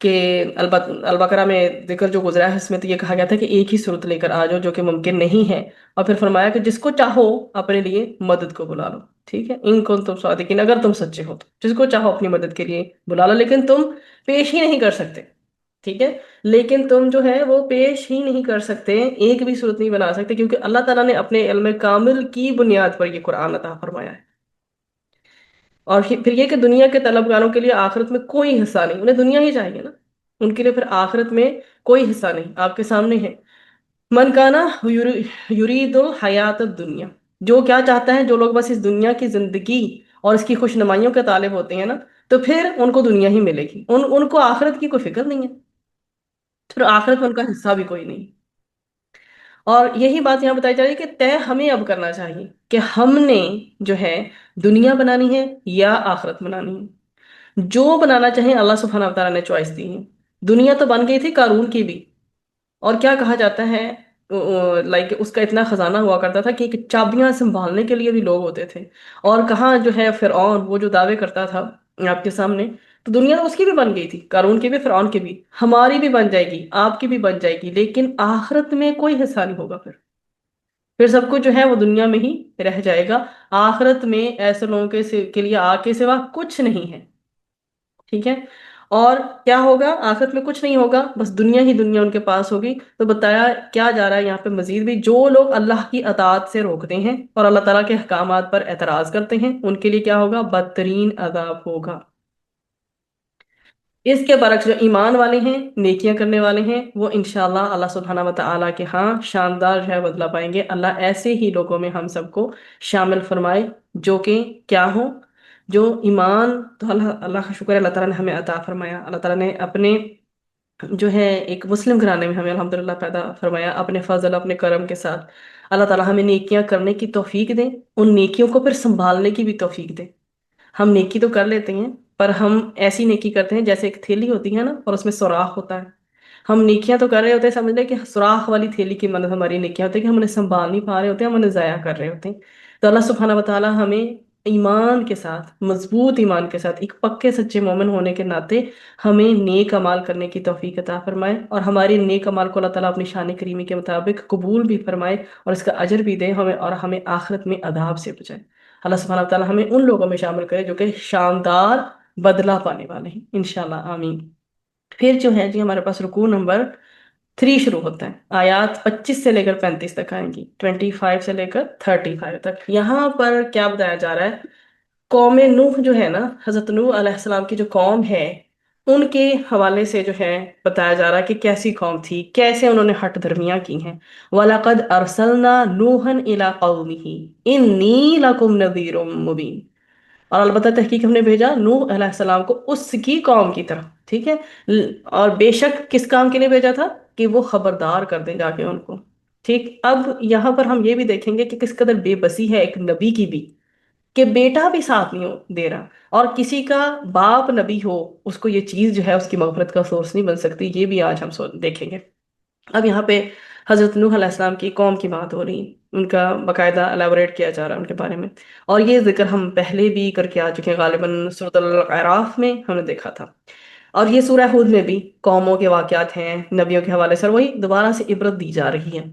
کہ البقرہ میں ذکر جو گزرا ہے اس میں تو یہ کہا گیا تھا کہ ایک ہی صورت لے کر آ جاؤ، جو کہ ممکن نہیں ہے، اور پھر فرمایا کہ جس کو چاہو اپنے لیے مدد کو بلا لو، ٹھیک ہے، ان کو تم صادقین، اگر تم سچے ہو تو جس کو چاہو اپنی مدد کے لیے بلا لو، لیکن تم پیش ہی نہیں کر سکتے، ٹھیک ہے، لیکن تم جو ہے وہ پیش ہی نہیں کر سکتے، ایک بھی صورت نہیں بنا سکتے، کیونکہ اللہ تعالیٰ نے اپنے علم کامل کی بنیاد پر یہ قرآن عطا فرمایا ہے۔ اور پھر یہ کہ دنیا کے طلبگاروں کے لیے آخرت میں کوئی حصہ نہیں، انہیں دنیا ہی چاہیے نا، ان کے لیے پھر آخرت میں کوئی حصہ نہیں، آپ کے سامنے ہے، من کانا یرید الحیات الدنیا، جو کیا چاہتا ہے، جو لوگ بس اس دنیا کی زندگی اور اس کی خوش نمائیوں کے طالب ہوتے ہیں نا، تو پھر ان کو دنیا ہی ملے گی، ان کو آخرت کی کوئی فکر نہیں ہے، پھر آخرت میں ان کا حصہ بھی کوئی نہیں۔ اور یہی بات یہاں بتائی جا رہی ہے کہ طے ہمیں اب کرنا چاہیے کہ ہم نے جو ہے دنیا بنانی ہے یا آخرت بنانی ہے، جو بنانا چاہیں اللہ سبحانہ و تعالیٰ نے چوائس دی ہے۔ دنیا تو بن گئی تھی قارون کی بھی، اور کیا کہا جاتا ہے، لائک اس کا اتنا خزانہ ہوا کرتا تھا کہ ایک چابیاں سنبھالنے کے لیے بھی لوگ ہوتے تھے، اور کہاں جو ہے فرعون وہ جو دعوے کرتا تھا آپ کے سامنے، تو دنیا تو اس کی بھی بن گئی تھی، قارون کی بھی، فرعون کی بھی، ہماری بھی بن جائے گی، آپ کی بھی بن جائے گی، لیکن آخرت میں کوئی حصہ نہیں ہوگا، پھر سب کچھ جو ہے وہ دنیا میں ہی رہ جائے گا، آخرت میں ایسے لوگوں کے لیے آگ کے سوا کچھ نہیں ہے، ٹھیک ہے۔ اور کیا ہوگا آخرت میں؟ کچھ نہیں ہوگا، بس دنیا ہی دنیا ان کے پاس ہوگی۔ تو بتایا کیا جا رہا ہے یہاں پہ مزید بھی، جو لوگ اللہ کی اطاعت سے روکتے ہیں اور اللہ تعالیٰ کے احکامات پر اعتراض کرتے ہیں، ان کے لیے کیا ہوگا؟ بدترین عذاب ہوگا۔ اس کے برعکس جو ایمان والے ہیں، نیکیاں کرنے والے ہیں، وہ انشاءاللہ اللہ سبحانہ و تعالیٰ کے ہاں شاندار جو ہے بدلہ پائیں گے۔ اللہ ایسے ہی لوگوں میں ہم سب کو شامل فرمائے جو کہ کیا ہو، جو ایمان تو اللہ اللہ کا شکر ہے، اللہ تعالیٰ نے ہمیں عطا فرمایا، اللہ تعالیٰ نے اپنے جو ہے ایک مسلم گھرانے میں ہمیں الحمدللہ پیدا فرمایا، اپنے فضل اپنے کرم کے ساتھ۔ اللہ تعالیٰ ہمیں نیکیاں کرنے کی توفیق دیں، ان نیکیوں کو پھر سنبھالنے کی بھی توفیق دیں۔ ہم نیکی تو کر لیتے ہیں، پر ہم ایسی نیکی کرتے ہیں جیسے ایک تھیلی ہوتی ہے نا، اور اس میں سوراخ ہوتا ہے، ہم نیکیاں تو کر رہے ہوتے ہیں، سمجھ لیں کہ سوراخ والی تھیلی کی مدد ہماری نیکیاں ہوتی ہے، کہ ہم انہیں سنبھال نہیں پا رہے ہوتے ہیں، ہم انہیں ضائع کر رہے ہوتے ہیں۔ تو اللہ سبحانہ و تعالیٰ ہمیں ایمان کے ساتھ، مضبوط ایمان کے ساتھ، ایک پکے سچے مومن ہونے کے ناطے ہمیں نیک امال کرنے کی توفیق عطا فرمائے، اور ہمارے نیک امال کو اللہ تعالیٰ اپنی شان کریمی کے مطابق قبول بھی فرمائے، اور اس کا اجر بھی دے ہمیں، اور ہمیں آخرت میں عذاب سے بچائے۔ اللہ سبحانہ و تعالیٰ ہمیں ان لوگوں میں شامل کرے جو کہ شاندار بدلہ پانے والے ہیں، انشاءاللہ آمین۔ پھر جو ہے جی ہمارے پاس رکوع نمبر 3 شروع ہوتا ہے، آیات 25 سے لے کر 35 تک آئیں گی، 25 سے لے کر 35 تک۔ یہاں پر کیا بتایا جا رہا ہے؟ قوم نوح جو ہے نا، حضرت نوح علیہ السلام کی جو قوم ہے، ان کے حوالے سے جو ہے بتایا جا رہا ہے کہ کیسی قوم تھی، کیسے انہوں نے ہٹ دھرمیاں کی ہیں۔ وَلَقَدْ أَرْسَلْنَا نُوحًا إِلَىٰ قَوْمِهِ إِنِّي لَكُمْ نَذِيرٌ مُّبِينٌ، اور البتہ تحقیق ہم نے بھیجا نوح علیہ السلام کو اس کی قوم کی طرف، ٹھیک ہے، اور بے شک کس کام کے لیے بھیجا تھا؟ کہ وہ خبردار کر دیں جا کے ان کو، ٹھیک۔ اب یہاں پر ہم یہ بھی دیکھیں گے کہ کس قدر بے بسی ہے ایک نبی کی بھی، کہ بیٹا بھی ساتھ نہیں دے رہا، اور کسی کا باپ نبی ہو اس کو یہ چیز جو ہے اس کی مغفرت کا سورس نہیں بن سکتی، یہ بھی آج ہم دیکھیں گے۔ اب یہاں پہ حضرت نوح علیہ السلام کی قوم کی بات ہو رہی ہے، ان کا باقاعدہ الیبوریٹ کیا جا رہا ہے ان کے بارے میں، اور یہ ذکر ہم پہلے بھی کر کے آ چکے ہیں، غالباً سورۃ الاعراف میں ہم نے دیکھا تھا، اور یہ سورہ ہود میں بھی قوموں کے واقعات ہیں، نبیوں کے حوالے سے، اور وہی دوبارہ سے عبرت دی جا رہی ہے۔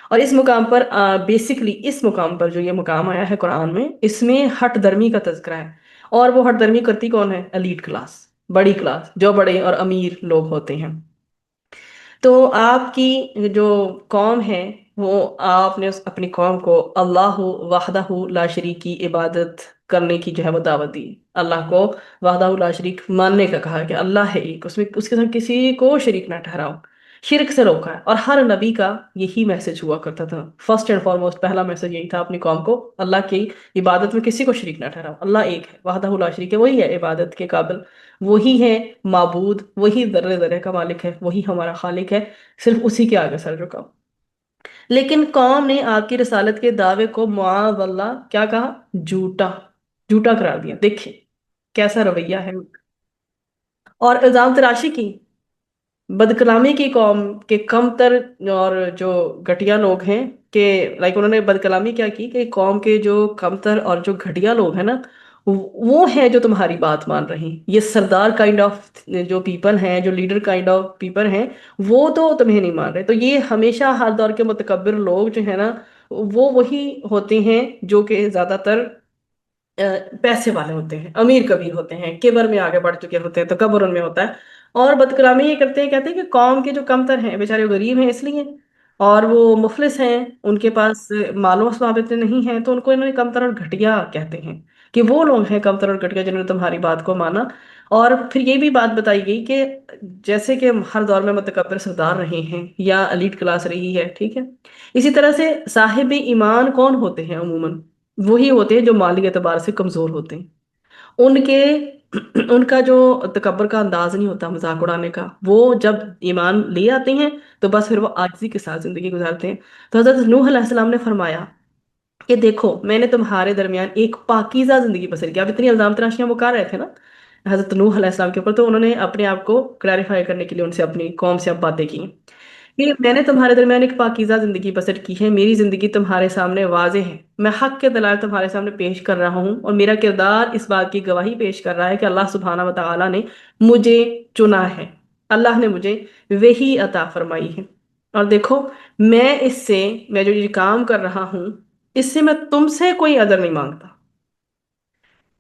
اور اس مقام پر بیسکلی اس مقام پر جو یہ مقام آیا ہے قرآن میں، اس میں ہٹ درمی کا تذکرہ ہے، اور وہ ہٹ درمی کرتی کون ہے؟ ایلیٹ کلاس، بڑی کلاس، جو بڑے اور امیر لوگ ہوتے ہیں۔ تو آپ کی جو قوم ہے، وہ آپ نے اپنی قوم کو اللہ وحدہ لا شریک کی عبادت کرنے کی جو ہے وہ دعوت دی، اللہ کو وحدہ لا شریک ماننے کا کہا کہ اللہ ہے ایک، اس میں اس کے ساتھ کسی کو شریک نہ ٹھہراؤ، شرک سے روکا ہے، اور ہر نبی کا یہی میسج ہوا کرتا تھا، فرسٹ اینڈ فارموسٹ پہلا میسج یہی تھا اپنی قوم کو، اللہ کی عبادت میں کسی کو شریک نہ ٹھہراؤ، اللہ ایک ہے، وحدہ لا شریک ہے، وہی ہے عبادت کے قابل، وہی ہے معبود، وہی ذرے ذرے کا مالک ہے، وہی ہمارا خالق ہے، صرف اسی کے آگے سر جھکاؤ۔ لیکن قوم نے آپ کی رسالت کے دعوے کو معاذ اللہ کیا کہا؟ جھوٹا، جھوٹا قرار دیا، دیکھیں کیسا رویہ ہے، اور الزام تراشی کی، بد کلامی کی قوم کے کم تر اور جو گھٹیا لوگ ہیں، کہ لائک انہوں نے بد کلامی کیا کی کہ قوم کے جو کم تر اور جو گھٹیا لوگ ہیں نا، وہ ہے جو تمہاری بات مان رہے ہیں، یہ سردار کائنڈ آف جو پیپل ہیں، جو لیڈر کائنڈ آف پیپل ہیں، وہ تو تمہیں نہیں مان رہے۔ تو یہ ہمیشہ ہر دور کے متکبر لوگ جو ہے نا، وہ وہی ہوتے ہیں جو کہ زیادہ تر پیسے والے ہوتے ہیں، امیر کبیر ہوتے ہیں، کبر میں آگے بڑھ چکے ہوتے ہیں، تو کبر ان میں ہوتا ہے۔ اور بد کلامی یہ کرتے ہیں، کہتے ہیں کہ قوم کے جو کمتر ہیں بیچارے وہ غریب ہیں اس لیے، اور وہ مفلس ہیں، ان کے پاس مال و اسباب اتنے نہیں ہیں، تو ان کو انہوں نے کمتر اور گھٹیا کہتے ہیں، کہ وہ لوگ ہیں کمتر اور گھٹیا جنہوں نے تمہاری بات کو مانا۔ اور پھر یہ بھی بات بتائی گئی کہ جیسے کہ ہر دور میں متکبر سردار رہے ہیں یا الیٹ کلاس رہی ہے، ٹھیک ہے، اسی طرح سے صاحب ایمان کون ہوتے ہیں عموماً؟ وہی ہوتے ہیں جو مالی اعتبار سے کمزور ہوتے ہیں۔ ان کے ان کا جو تکبر کا انداز نہیں ہوتا مذاق اڑانے کا، وہ جب ایمان لے آتے ہیں تو بس پھر وہ عاجزی کے ساتھ زندگی گزارتے ہیں۔ تو حضرت نوح علیہ السلام نے فرمایا کہ دیکھو میں نے تمہارے درمیان ایک پاکیزہ زندگی بسر کی۔ اب اتنی الزام تراشیاں وہ کر رہے تھے نا حضرت نوح علیہ السلام کے اوپر، تو انہوں نے اپنے آپ کو کلیریفائی کرنے کے لیے ان سے اپنی قوم سے اب باتیں کی کہ میں نے تمہارے درمیان ایک پاکیزہ زندگی بسر کی ہے، میری زندگی تمہارے سامنے واضح ہے، میں حق کے دلائل تمہارے سامنے پیش کر رہا ہوں، اور میرا کردار اس بات کی گواہی پیش کر رہا ہے کہ اللہ سبحانہ و تعالیٰ نے مجھے چنا ہے، اللہ نے مجھے وحی عطا فرمائی ہے۔ اور دیکھو میں جو یہ کام کر رہا ہوں، اس سے میں تم سے کوئی اجر نہیں مانگتا۔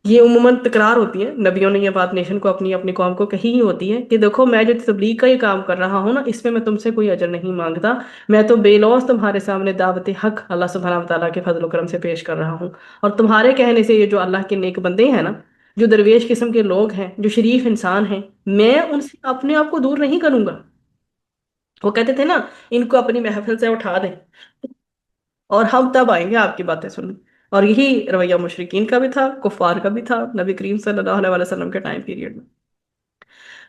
یہ عموماً تکرار ہوتی ہے، نبیوں نے یہ بات نیشن کو اپنی اپنی قوم کو کہی ہی ہوتی ہے کہ دیکھو میں جو تبلیغ کا یہ کام کر رہا ہوں نا، اس میں میں تم سے کوئی اجر نہیں مانگتا، میں تو بے لوث تمہارے سامنے دعوت حق اللہ سبحانہ و تعالیٰ کے فضل و کرم سے پیش کر رہا ہوں۔ اور تمہارے کہنے سے یہ جو اللہ کے نیک بندے ہیں نا، جو درویش قسم کے لوگ ہیں، جو شریف انسان ہیں، میں ان سے اپنے آپ کو دور نہیں کروں گا۔ وہ کہتے تھے نا، ان کو اپنی محفل سے اٹھا دیں اور ہم تب آئیں گے آپ کی باتیں سننے۔ اور یہی رویہ مشرکین کا بھی تھا، کفار کا بھی تھا نبی کریم صلی اللہ علیہ وسلم کے ٹائم پیریڈ میں۔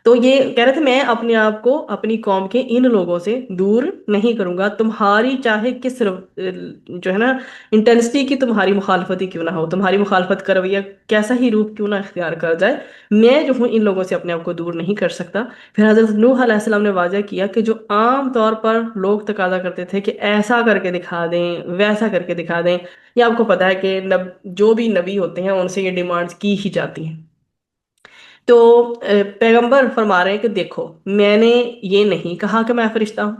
تو یہ کہہ رہے تھے میں اپنے آپ کو اپنی قوم کے ان لوگوں سے دور نہیں کروں گا، تمہاری چاہے کس جو ہے نا انٹینسٹی کی تمہاری مخالفت ہی کیوں نہ ہو، تمہاری مخالفت کا رویہ کیسا ہی روپ کیوں نہ اختیار کر جائے، میں جو ہوں ان لوگوں سے اپنے آپ کو دور نہیں کر سکتا۔ پھر حضرت نوح علیہ السلام نے واضح کیا کہ جو عام طور پر لوگ تقاضا کرتے تھے کہ ایسا کر کے دکھا دیں، ویسا کر کے دکھا دیں، یہ آپ کو پتا ہے کہ جو بھی نبی ہوتے ہیں ان سے یہ ڈیمانڈز کی ہی جاتی ہیں۔ تو پیغمبر فرما رہے ہیں کہ دیکھو میں نے یہ نہیں کہا کہ میں فرشتہ ہوں،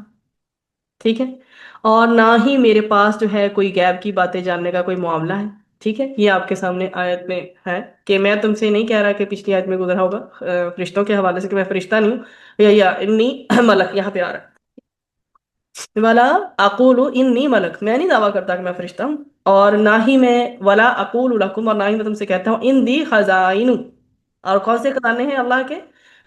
ٹھیک ہے، اور نہ ہی میرے پاس جو ہے کوئی غیب کی باتیں جاننے کا کوئی معاملہ ہے، ٹھیک ہے، یہ آپ کے سامنے آیت میں ہے کہ میں تم سے نہیں کہہ رہا کہ پچھلی آیت میں گزرا ہوگا فرشتوں کے حوالے سے کہ میں فرشتہ نہیں ہوں، یا انی ملک یہاں پہ آ رہا ہے، ولا اقول انی ملک، میں نہیں دعویٰ کرتا کہ میں فرشتہ ہوں، اور نہ ہی میں ولا اقول لکم، اور نہ ہی میں تم سے کہتا ہوں ان دی خزائن، اور کون سے خزانے ہیں اللہ کے،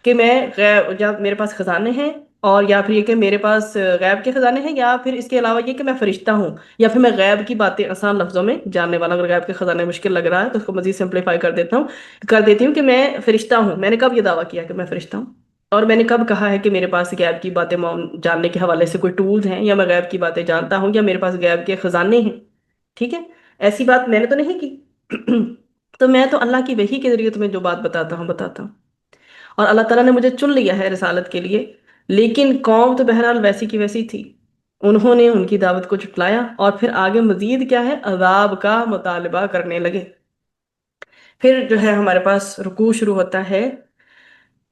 کہ میں غیب، جب میرے پاس خزانے ہیں، اور یا پھر یہ کہ میرے پاس غیب کے خزانے ہیں، یا پھر اس کے علاوہ یہ کہ میں فرشتہ ہوں، یا پھر میں غیب کی باتیں آسان لفظوں میں جاننے والا، اگر غیب کے خزانے مشکل لگ رہا ہے تو اس کو مزید سمپلیفائی کر دیتی ہوں کہ میں فرشتہ ہوں۔ میں نے کب یہ دعویٰ کیا کہ میں فرشتہ ہوں؟ اور میں نے کب کہا ہے کہ میرے پاس غیب کی باتیں جاننے کے حوالے سے کوئی ٹولز ہیں، یا میں غیب کی باتیں جانتا ہوں، یا میرے پاس غیب کے خزانے ہیں؟ ٹھیک ہے، ایسی بات میں نے تو نہیں کی۔ تو میں تو اللہ کی وحی کے ذریعے تمہیں جو بات بتاتا ہوں، اور اللہ تعالیٰ نے مجھے چن لیا ہے رسالت کے لیے، لیکن قوم تو بہرحال ویسی کی ویسی تھی، انہوں نے ان کی دعوت کو جھٹلایا، اور پھر آگے مزید کیا ہے، عذاب کا مطالبہ کرنے لگے۔ پھر جو ہے ہمارے پاس رکوع شروع ہوتا ہے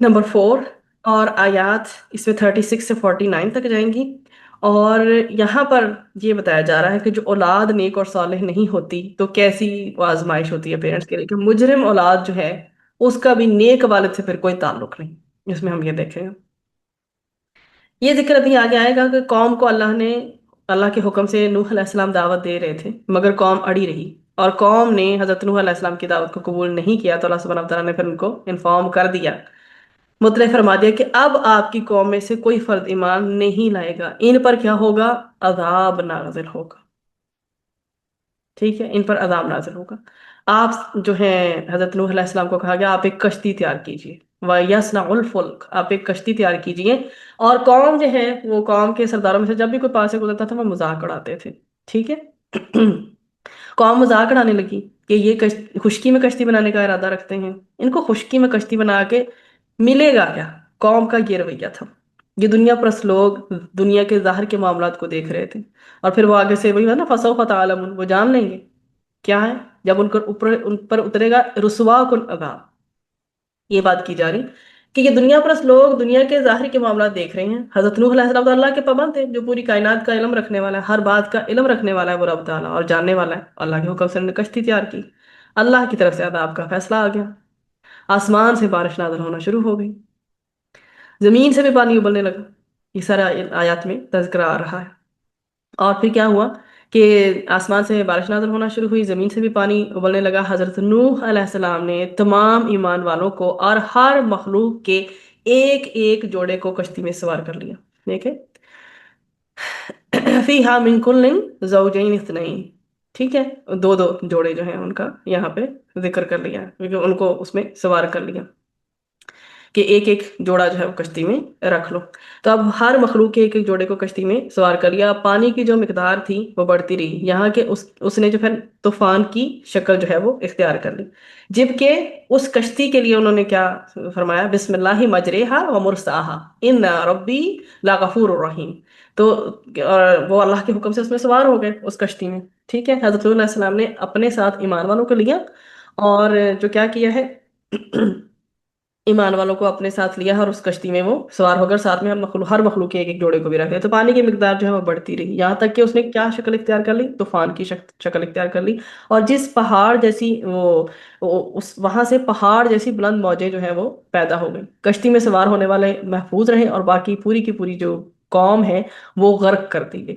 نمبر 4، اور آیات اس میں 36 سے 49 تک جائیں گی، اور یہاں پر یہ بتایا جا رہا ہے کہ جو اولاد نیک اور صالح نہیں ہوتی تو کیسی وہ آزمائش ہوتی ہے پیرنٹس کے لیے، کہ مجرم اولاد جو ہے اس کا بھی نیک والد سے پھر کوئی تعلق نہیں، جس میں ہم یہ دیکھیں گے۔ یہ ذکر ابھی آگے آئے گا کہ قوم کو اللہ کے حکم سے نوح علیہ السلام دعوت دے رہے تھے، مگر قوم اڑی رہی، اور قوم نے حضرت نوح علیہ السلام کی دعوت کو قبول نہیں کیا، تو اللہ سبحانہ وتعالیٰ نے پھر ان کو انفارم کر دیا، مطلع فرما دیا کہ اب آپ کی قوم میں سے کوئی فرد ایمان نہیں لائے گا، ان پر کیا ہوگا، عذاب نازل ہوگا، ٹھیک ہے، ان پر عذاب نازل ہوگا۔ آپ جو ہیں حضرت نوح علیہ السلام کو کہا گیا آپ ایک کشتی تیار کیجئے، وَيَصْنَعُ الْفُلْكَ، آپ ایک کشتی تیار کیجئے، اور قوم جو ہے وہ قوم کے سرداروں میں سے جب بھی کوئی پاس سے گزرتا تھا وہ مذاق اڑاتے تھے، ٹھیک ہے۔ قوم مذاق اڑانے لگی کہ یہ خشکی میں کشتی بنانے کا ارادہ رکھتے ہیں، ان کو خشکی میں کشتی بنا کے ملے گا کیا؟ قوم کا یہ رویہ تھا۔ یہ دنیا پرست لوگ دنیا کے ظاہر کے معاملات کو دیکھ رہے تھے، اور پھر وہ آگے سے وہی ہے نا، فَسَوْفَ تَعْلَمُونَ، وہ جان لیں گے کیا ہے جب ان پر اترے گا رسوا کن عذاب. یہ بات کی جا رہی کہ یہ دنیا پرست لوگ دنیا کے ظاہر کے معاملات دیکھ رہے ہیں. حضرت نوح علیہ السلام تو اللہ کے پابند تھے، جو پوری کائنات کا علم رکھنے والا ہے، ہر بات کا علم رکھنے والا ہے وہ رب تعالیٰ، اور جاننے والا ہے. اللہ کے حکم سے انہوں نے کشتی تیار کی. اللہ کی طرف سے عذاب کا فیصلہ آ گیا. آسمان سے بارش نازل ہونا شروع ہو گئی، زمین سے بھی پانی ابلنے لگا. یہ سارا آیات میں تذکرہ آ رہا ہے. اور پھر کیا ہوا کہ آسمان سے بارش نازل ہونا شروع ہوئی، زمین سے بھی پانی ابلنے لگا. حضرت نوح علیہ السلام نے تمام ایمان والوں کو اور ہر مخلوق کے ایک ایک جوڑے کو کشتی میں سوار کر لیا. دیکھیں، فیہا من کل زوجین اثنین. ٹھیک ہے، دو دو جوڑے جو ہیں ان کا یہاں پہ ذکر کر لیا، کیونکہ ان کو اس میں سوار کر لیا کہ ایک ایک جوڑا جو ہے وہ کشتی میں رکھ لو. تو اب ہر مخلوق کے ایک ایک جوڑے کو کشتی میں سوار کر لیا. پانی کی جو مقدار تھی وہ بڑھتی رہی، یہاں کے اس نے جو پھر طوفان کی شکل جو ہے وہ اختیار کر لی. جبکہ اس کشتی کے لیے انہوں نے کیا فرمایا؟ بسم اللہ مجریہا و مرساہا ان ربی لغفور الرحیم. تو اور وہ اللہ کے حکم سے اس میں سوار ہو گئے اس کشتی میں. ٹھیک ہے، حضرت علیہ السلام نے اپنے ساتھ ایمان والوں کو لیا، اور جو کیا کیا ہے ایمان والوں کو اپنے ساتھ لیا ہے، اور اس کشتی میں وہ سوار ہو کر ساتھ میں ہر مخلوق کے ایک ایک جوڑے کو بھی رکھ دیا. تو پانی کی مقدار جو ہے وہ بڑھتی رہی، یہاں تک کہ اس نے کیا شکل اختیار کر لی؟ طوفان کی شکل اختیار کر لی. اور جس پہاڑ جیسی وہاں سے پہاڑ جیسی بلند موجیں جو ہے وہ پیدا ہو گئی. کشتی میں سوار ہونے والے محفوظ رہے، اور باقی پوری کی پوری جو قوم ہے وہ غرق کر دی گئی،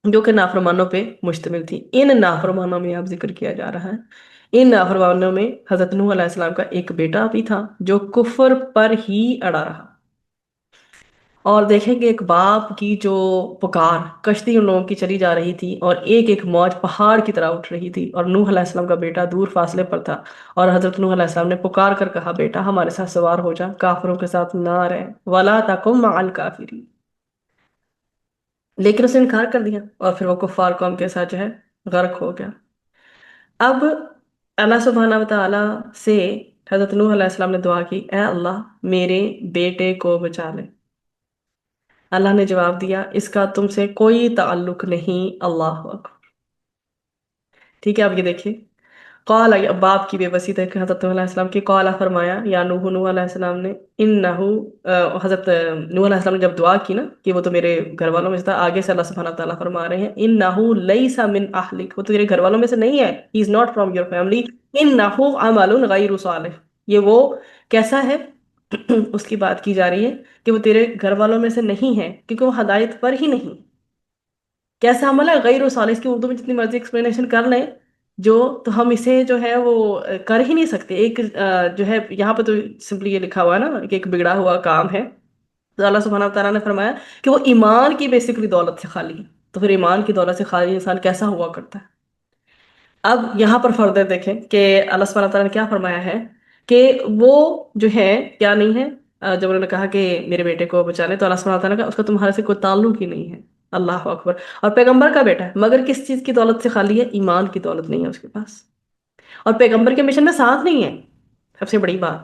جو کہ نافرمانوں پہ مشتمل تھی. ان نافرمانوں میں اب ذکر کیا جا رہا ہے، ان نافرمانوں میں حضرت نوح علیہ السلام کا ایک بیٹا بھی تھا جو کفر پر ہی اڑا رہا. اور دیکھیں کہ ایک باپ کی جو پکار، کشتی ان لوگوں کی چلی جا رہی تھی اور ایک ایک موج پہاڑ کی طرح اٹھ رہی تھی، اور نوح علیہ السلام کا بیٹا دور فاصلے پر تھا. اور حضرت نوح علیہ السلام نے پکار کر کہا، بیٹا ہمارے ساتھ سوار ہو جا، کافروں کے ساتھ نہ رہ، ولا تکن مع الکافرین. لیکن اس نے انکار کر دیا، اور پھر وہ کفار قوم کے ساتھ جو ہے غرق ہو گیا. اب اللہ سبحانہ و تعالیٰ سے حضرت نوح علیہ السلام نے دعا کی، اے اللہ میرے بیٹے کو بچا لے. اللہ نے جواب دیا، اس کا تم سے کوئی تعلق نہیں. اللہ اکبر. ٹھیک ہے، اب یہ دیکھیے، قال، باپ کی بے بسی تک حضرت نوح علیہ السلام کی. قال فرمایا، یا نوح علیہ السلام نے، حضرت نوح علیہ السلام نے جب دعا کی نا کہ وہ تو میرے گھر والوں میں سے تھا، آگے سے اللہ سبحانہ تعالیٰ فرما رہے ہیں، انہو لیس من اہلک، وہ تو تیرے گھر والوں میں سے نہیں ہے، he is not from your family, انہو عمل غیر صالح. یہ وہ کیسا ہے اس کی بات کی جا رہی ہے کہ وہ تیرے گھر والوں میں سے نہیں ہے کیونکہ وہ ہدایت پر ہی نہیں. کیسا عمل ہے؟ غیر صالح. اس کی اردو میں جتنی مرضی ایکسپلینیشن کر لیں جو، تو ہم اسے جو ہے وہ کر ہی نہیں سکتے. ایک جو ہے یہاں پہ تو سمپلی یہ لکھا ہوا ہے نا کہ ایک بگڑا ہوا کام ہے. تو اللہ سبحانہ تعالیٰ نے فرمایا کہ وہ ایمان کی بیسکلی دولت سے خالی ہے. تو پھر ایمان کی دولت سے خالی انسان کیسا ہوا کرتا ہے؟ اب یہاں پر فردر دیکھیں کہ اللہ سبحانہ تعالیٰ نے کیا فرمایا ہے کہ وہ جو ہے کیا نہیں ہے. جب انہوں نے کہا کہ میرے بیٹے کو بچا لے، تو اللہ سبحانہ تعالیٰ نے کہا اس کا تمہارے سے کوئی تعلق ہی نہیں ہے. اللہ اکبر. اور پیغمبر کا بیٹا ہے، مگر کس چیز کی دولت سے خالی ہے؟ ایمان کی دولت نہیں ہے اس کے پاس، اور پیغمبر کے مشن میں ساتھ نہیں ہے. سب سے بڑی بات،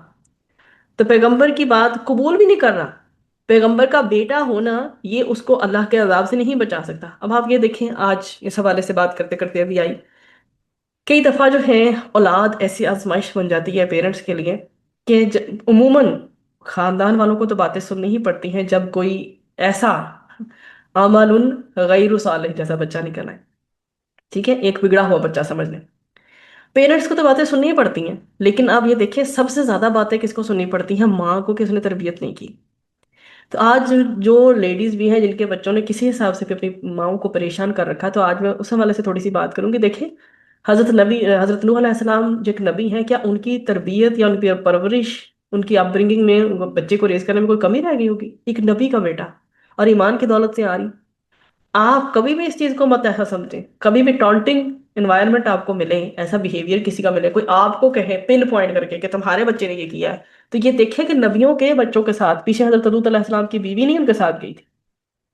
تو پیغمبر کی بات قبول بھی نہیں کر رہا. پیغمبر کا بیٹا ہونا یہ اس کو اللہ کے عذاب سے نہیں بچا سکتا. اب آپ یہ دیکھیں، آج اس حوالے سے بات کرتے کرتے ابھی آئی، کئی دفعہ جو ہے اولاد ایسی آزمائش بن جاتی ہے پیرنٹس کے لیے کہ عموماً خاندان والوں کو تو باتیں سننی ہی پڑتی ہیں جب کوئی ایسا عمل غیر صالح جیسا بچہ نکل آئے. ٹھیک ہے، ایک بگڑا ہوا بچہ سمجھ لیں. پیرنٹس کو تو باتیں سننی ہی پڑتی ہیں، لیکن آپ یہ دیکھیں سب سے زیادہ باتیں کس کو سننی پڑتی ہیں؟ ماں کو، کس نے تربیت نہیں کی. تو آج جو لیڈیز بھی ہیں جن کے بچوں نے کسی حساب سے بھی اپنی ماؤں کو پریشان کر رکھا، تو آج میں اس حوالے سے تھوڑی سی بات کروں گی. دیکھیں، حضرت نوح علیہ السلام جو ایک نبی ہیں، کیا ان کی تربیت یا ان کی پرورش، ان کی اپ برنگنگ میں بچے کو ریز کرنے میں کوئی کمی رہ گئی ہوگی؟ ایک نبی کا بیٹا اور ایمان کی دولت سے آ رہی. آپ کبھی بھی اس چیز کو مت ایسا سمجھیں، کبھی بھی ٹانٹنگ انوائرمنٹ آپ کو ملے، ایسا بیہیویئر کسی کا ملے، کوئی آپ کو کہے پن پوائنٹ کر کے کہ تمہارے بچے نے یہ کیا ہے، تو یہ دیکھیں کہ نبیوں کے بچوں کے ساتھ، پیچھے حضرت لوط علیہ السلام کی بیوی نہیں ان کے ساتھ گئی تھی،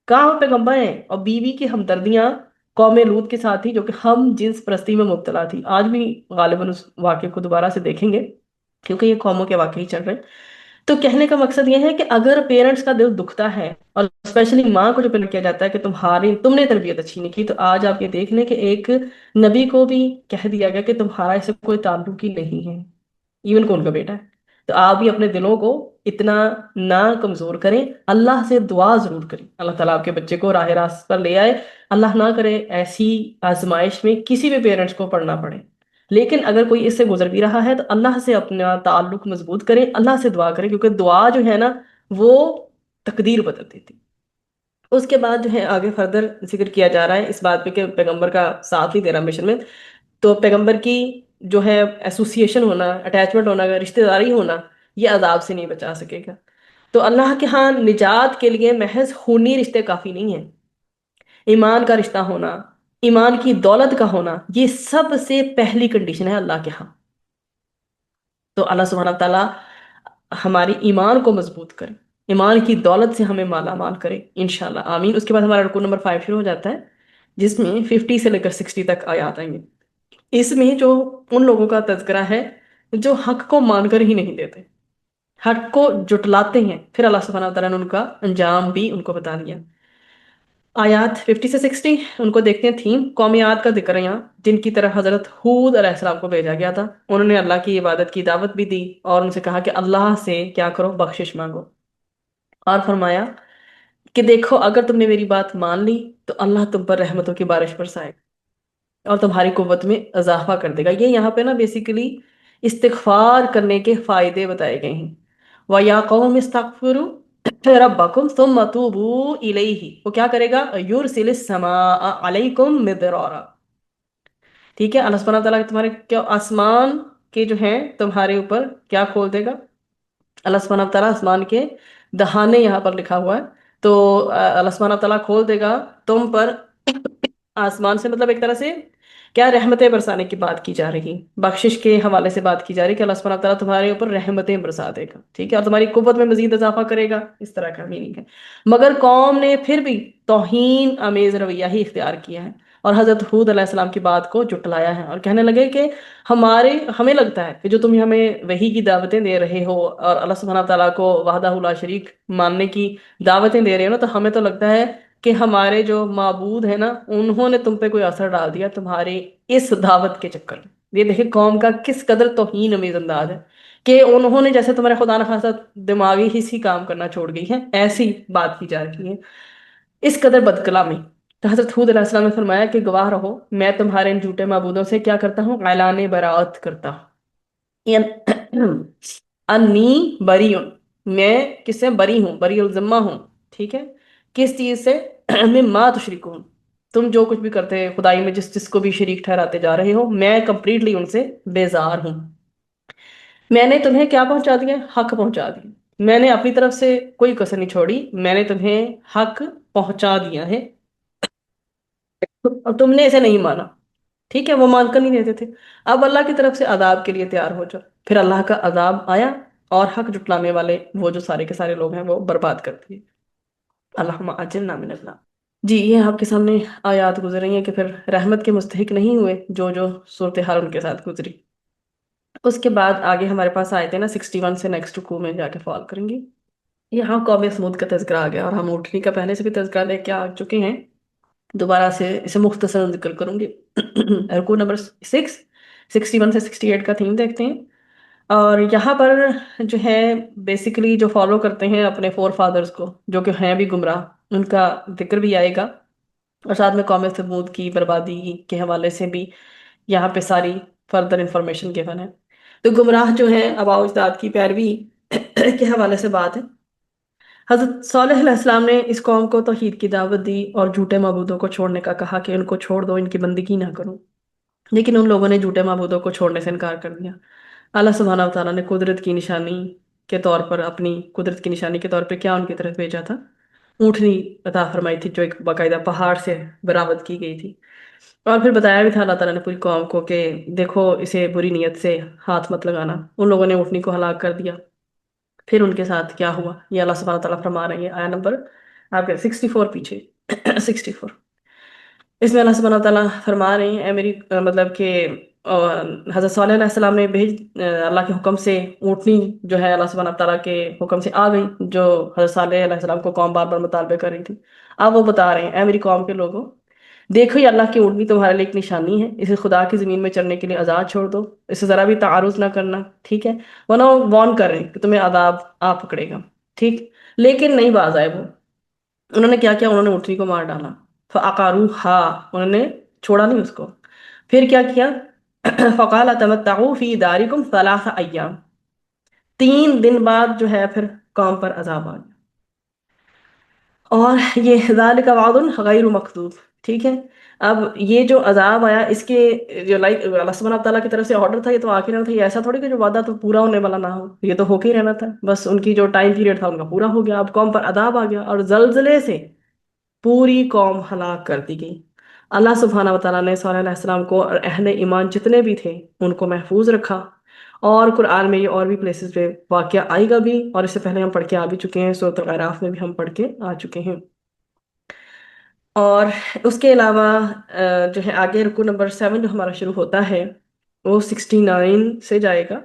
کہاں پیغمبر ہیں اور بیوی کی ہمدردیاں قوم لوط کے ساتھ تھی جو کہ ہم جنس پرستی میں مبتلا تھی. آج بھی غالباً اس واقعے کو دوبارہ سے دیکھیں گے کیونکہ یہ قوموں کے واقعی چل رہے ہیں. تو کہنے کا مقصد یہ ہے کہ اگر پیرنٹس کا دل دکھتا ہے، اور اسپیشلی ماں کو جو پین کیا جاتا ہے کہ تم نے تربیت اچھی نہیں کی، تو آج آپ یہ دیکھ لیں کہ ایک نبی کو بھی کہہ دیا گیا کہ تمہارا اس سے کوئی تعلق ہی نہیں ہے، ایون کون کا بیٹا ہے۔ تو آپ بھی اپنے دلوں کو اتنا نہ کمزور کریں، اللہ سے دعا ضرور کریں اللہ تعالیٰ آپ کے بچے کو راہ راست پر لے آئے، اللہ نہ کرے ایسی آزمائش میں کسی بھی پیرنٹس کو پڑنا پڑے۔ لیکن اگر کوئی اس سے گزر بھی رہا ہے تو اللہ سے اپنا تعلق مضبوط کرے، اللہ سے دعا کرے، کیونکہ دعا جو ہے نا وہ تقدیر بدل دیتی۔ اس کے بعد جو ہے آگے فردر ذکر کیا جا رہا ہے اس بات پہ کہ پیغمبر کا ساتھ نہیں دے رہا مشن میں، تو پیغمبر کی جو ہے ایسوسیشن ہونا، اٹیچمنٹ ہونا، رشتہ داری ہونا، یہ عذاب سے نہیں بچا سکے گا۔ تو اللہ کے ہاں نجات کے لیے محض خونی رشتے کافی نہیں ہیں، ایمان کا رشتہ ہونا، ایمان کی دولت کا ہونا، یہ سب سے پہلی کنڈیشن ہے اللہ کے ہاں۔ تو اللہ سبحانہ تعالیٰ ہماری ایمان کو مضبوط کرے، ایمان کی دولت سے ہمیں مالا مال کرے انشاءاللہ آمین۔ اس کے بعد ہمارا رکو نمبر 5 شروع ہو جاتا ہے، جس میں 50 سے لے کر 60 تک آیات آئیں گے۔ اس میں جو ان لوگوں کا تذکرہ ہے جو حق کو مان کر ہی نہیں دیتے، حق کو جٹلاتے ہیں، پھر اللہ سبحانہ تعالیٰ نے ان کا انجام بھی ان کو بتا دیا۔ آیات 50 سے 60 ان کو دیکھتے ہیں۔ تھیم قوم عاد کا ذکر ہے یہاں، جن کی طرف حضرت ہود علیہ السلام کو بھیجا گیا تھا۔ انہوں نے اللہ کی عبادت کی دعوت بھی دی اور ان سے کہا کہ اللہ سے کیا کرو، بخشش مانگو، اور فرمایا کہ دیکھو اگر تم نے میری بات مان لی تو اللہ تم پر رحمتوں کی بارش برسائے اور تمہاری قوت میں اضافہ کر دے گا۔ یہ یہاں پہ نا بیسیکلی استغفار کرنے کے فائدے بتائے گئے ہیں۔ وَيَا قَوْمِ اسْتَغْفِرُوا رَبَّكُمْ ثُمَّ تُوبُوا إِلَيْهِ، وہ کیا کرے گا؟ يُرْسِلِ السَّمَاءَ عَلَيْكُمْ مِدْرَارًا۔ ٹھیک ہے، اللہ سبحانہ تعالیٰ تمہارے کیا آسمان کے جو ہیں تمہارے اوپر کیا کھول دے گا؟ اللہ سبحانہ تعالیٰ آسمان کے دہانے یہاں پر لکھا ہوا ہے، تو اللہ سبحانہ تعالیٰ کھول دے گا تم پر آسمان سے، مطلب ایک طرح سے کیا رحمتیں برسانے کی بات کی جا رہی، بخشش کے حوالے سے بات کی جا رہی کہ اللہ سبحانہ تعالیٰ تمہارے اوپر رحمتیں برسا دے گا، ٹھیک ہے، اور تمہاری قوت میں مزید اضافہ کرے گا، اس طرح کا میننگ ہے۔ مگر قوم نے پھر بھی توہین آمیز رویہ ہی اختیار کیا ہے اور حضرت حود علیہ السلام کی بات کو جٹلایا ہے، اور کہنے لگے کہ ہمیں لگتا ہے کہ جو تم ہمیں وحی کی دعوتیں دے رہے ہو اور اللہ سبحانہ تعالیٰ کو وحدہ لا شریک ماننے کی دعوتیں دے رہے ہو نا، تو ہمیں تو لگتا ہے کہ ہمارے جو معبود ہیں نا انہوں نے تم پہ کوئی اثر ڈال دیا تمہاری اس دعوت کے چکر میں۔ یہ دیکھیں قوم کا کس قدر توہین امیز انداز ہے کہ انہوں نے جیسے تمہارے خدا نخواستہ دماغی حصی کام کرنا چھوڑ گئی ہے، ایسی بات کی جا رہی ہے، اس قدر بد کلامی۔ تو حضرت حود علیہ السلام نے فرمایا کہ گواہ رہو، میں تمہارے ان جھوٹے معبودوں سے کیا کرتا ہوں؟ اعلان براعت کرتا ہوں، انی بری ہوں، میں کس سے بری ہوں، بری الذمہ ہوں، ٹھیک ہے، کس چیز سے؟ مما تشرکون، تم جو کچھ بھی کرتے خدائی میں جس جس کو بھی شریک ٹھہراتے جا رہے ہو، میں کمپلیٹلی ان سے بیزار ہوں۔ میں نے تمہیں کیا پہنچا دیا؟ حق پہنچا دیا، میں نے اپنی طرف سے کوئی کسر نہیں چھوڑی، میں نے تمہیں حق پہنچا دیا ہے اور تم نے اسے نہیں مانا، ٹھیک ہے، وہ مان کر نہیں دیتے تھے۔ اب اللہ کی طرف سے عذاب کے لیے تیار ہو جاؤ۔ پھر اللہ کا عذاب آیا اور حق جٹلانے والے وہ جو سارے کے سارے لوگ ہیں وہ برباد کر دیے۔ اللہم اجرنا من النار۔ جی یہ آپ کے سامنے آیات گزر رہی ہیں کہ پھر رحمت کے مستحق نہیں ہوئے جو جو صورتحال ان کے ساتھ گزری۔ اس کے بعد آگے ہمارے پاس آئے تھے نا 61 سے نیکسٹ رکوع میں جا کے فال کریں گی۔ یہاں قوم سمود کا تذکرہ آ گیا اور ہم اٹھنی کا پہلے سے بھی تذکرہ لے کے آ چکے ہیں، دوبارہ سے اسے مختصر ذکر کروں گی۔ رکوع نمبر 6 61 سے 68 کا تھیم دیکھتے ہیں، اور یہاں پر جو ہے بیسیکلی جو فالو کرتے ہیں اپنے فور فادرز کو جو کہ ہیں بھی گمراہ، ان کا ذکر بھی آئے گا، اور ساتھ میں قوم ثمود کی بربادی کے حوالے سے بھی یہاں پہ ساری فردر انفارمیشن گیون ہے۔ تو گمراہ جو ہیں آباء و اجداد کی پیروی کے حوالے سے بات ہے۔ حضرت صالح علیہ السلام نے اس قوم کو توحید کی دعوت دی اور جھوٹے معبودوں کو چھوڑنے کا کہا کہ ان کو چھوڑ دو، ان کی بندگی نہ کرو، لیکن ان لوگوں نے جھوٹے معبودوں کو چھوڑنے سے انکار کر دیا۔ اللہ سبحانہ وتعالیٰ نے قدرت کی نشانی کے طور پر، اپنی قدرت کی نشانی کے طور پہ کیا ان کی طرف بھیجا تھا؟ اونٹنی عطا فرمائی تھی جو ایک باقاعدہ پہاڑ سے برآمد کی گئی تھی، اور پھر بتایا بھی تھا اللہ تعالیٰ نے پوری قوم کو کہ دیکھو اسے بری نیت سے ہاتھ مت لگانا۔ ان لوگوں نے اونٹنی کو ہلاک کر دیا، پھر ان کے ساتھ کیا ہوا یہ اللہ سبحانہ تعالیٰ فرما رہے ہیں، آیا نمبر آپ کے 64 پیچھے 64۔ اس میں اللہ سبحانہ تعالیٰ فرما رہے ہیں اے میری مطلب کہ اور حضرت صالح علیہ السلام نے اللہ کے حکم سے اونٹنی جو ہے اللہ سبحانہ تعالیٰ کے حکم سے آ گئی، جو حضرت صالح علیہ السلام کو قوم بار بار مطالبے کر رہی تھی۔ اب وہ بتا رہے ہیں، اے میری قوم کے لوگوں، دیکھو یہ اللہ کی اونٹنی تمہارے لیے ایک نشانی ہے، اسے خدا کی زمین میں چرنے کے لیے آزاد چھوڑ دو، اسے ذرا بھی تعارض نہ کرنا، ٹھیک ہے؟ ورنہ وہ وارن کر رہے ہیں کہ تمہیں عذاب آ پکڑے گا، ٹھیک؟ لیکن نہیں باز آئے وہ، انہوں نے کیا کیا، انہوں نے اونٹنی کو مار ڈالا، فَعَقَرُوهَا، انہوں نے چھوڑا نہیں اس کو۔ پھر کیا کیا، فَقَالَ تَمَتَّعُوا فِي دَارِكُمْ ثَلَاثَ أَيَّامٍ، 3 دن بعد جو ہے پھر قوم پر عذاب آ گیا۔ اور یہ ذالک وعد غیر مکذوب، ٹھیک ہے؟ اب یہ جو عذاب آیا، اس کے جو لائک اللہ سبحانہ تعالیٰ کی طرف سے آرڈر تھا، یہ تو آخر رہنا تھا، یہ ایسا تھوڑی کہ جو وعدہ تو پورا ہونے والا نہ ہو، یہ تو ہو کے ہی رہنا تھا، بس ان کی جو ٹائم پیریڈ تھا ان کا پورا ہو گیا، اب قوم پر عذاب آ گیا اور زلزلے سے پوری قوم ہلاک کر دی گئی۔ اللہ سبحانہ وتعالیٰ نے صالح علیہ السلام کو اور اہل ایمان جتنے بھی تھے ان کو محفوظ رکھا، اور قرآن میں یہ اور بھی پلیسز پہ واقعہ آئے گا بھی، اور اس سے پہلے ہم پڑھ کے آ بھی چکے ہیں، سورۃ الأعراف میں بھی ہم پڑھ کے آ چکے ہیں۔ اور اس کے علاوہ جو ہے آگے رکو نمبر 7 جو ہمارا شروع ہوتا ہے وہ 69 سے جائے گا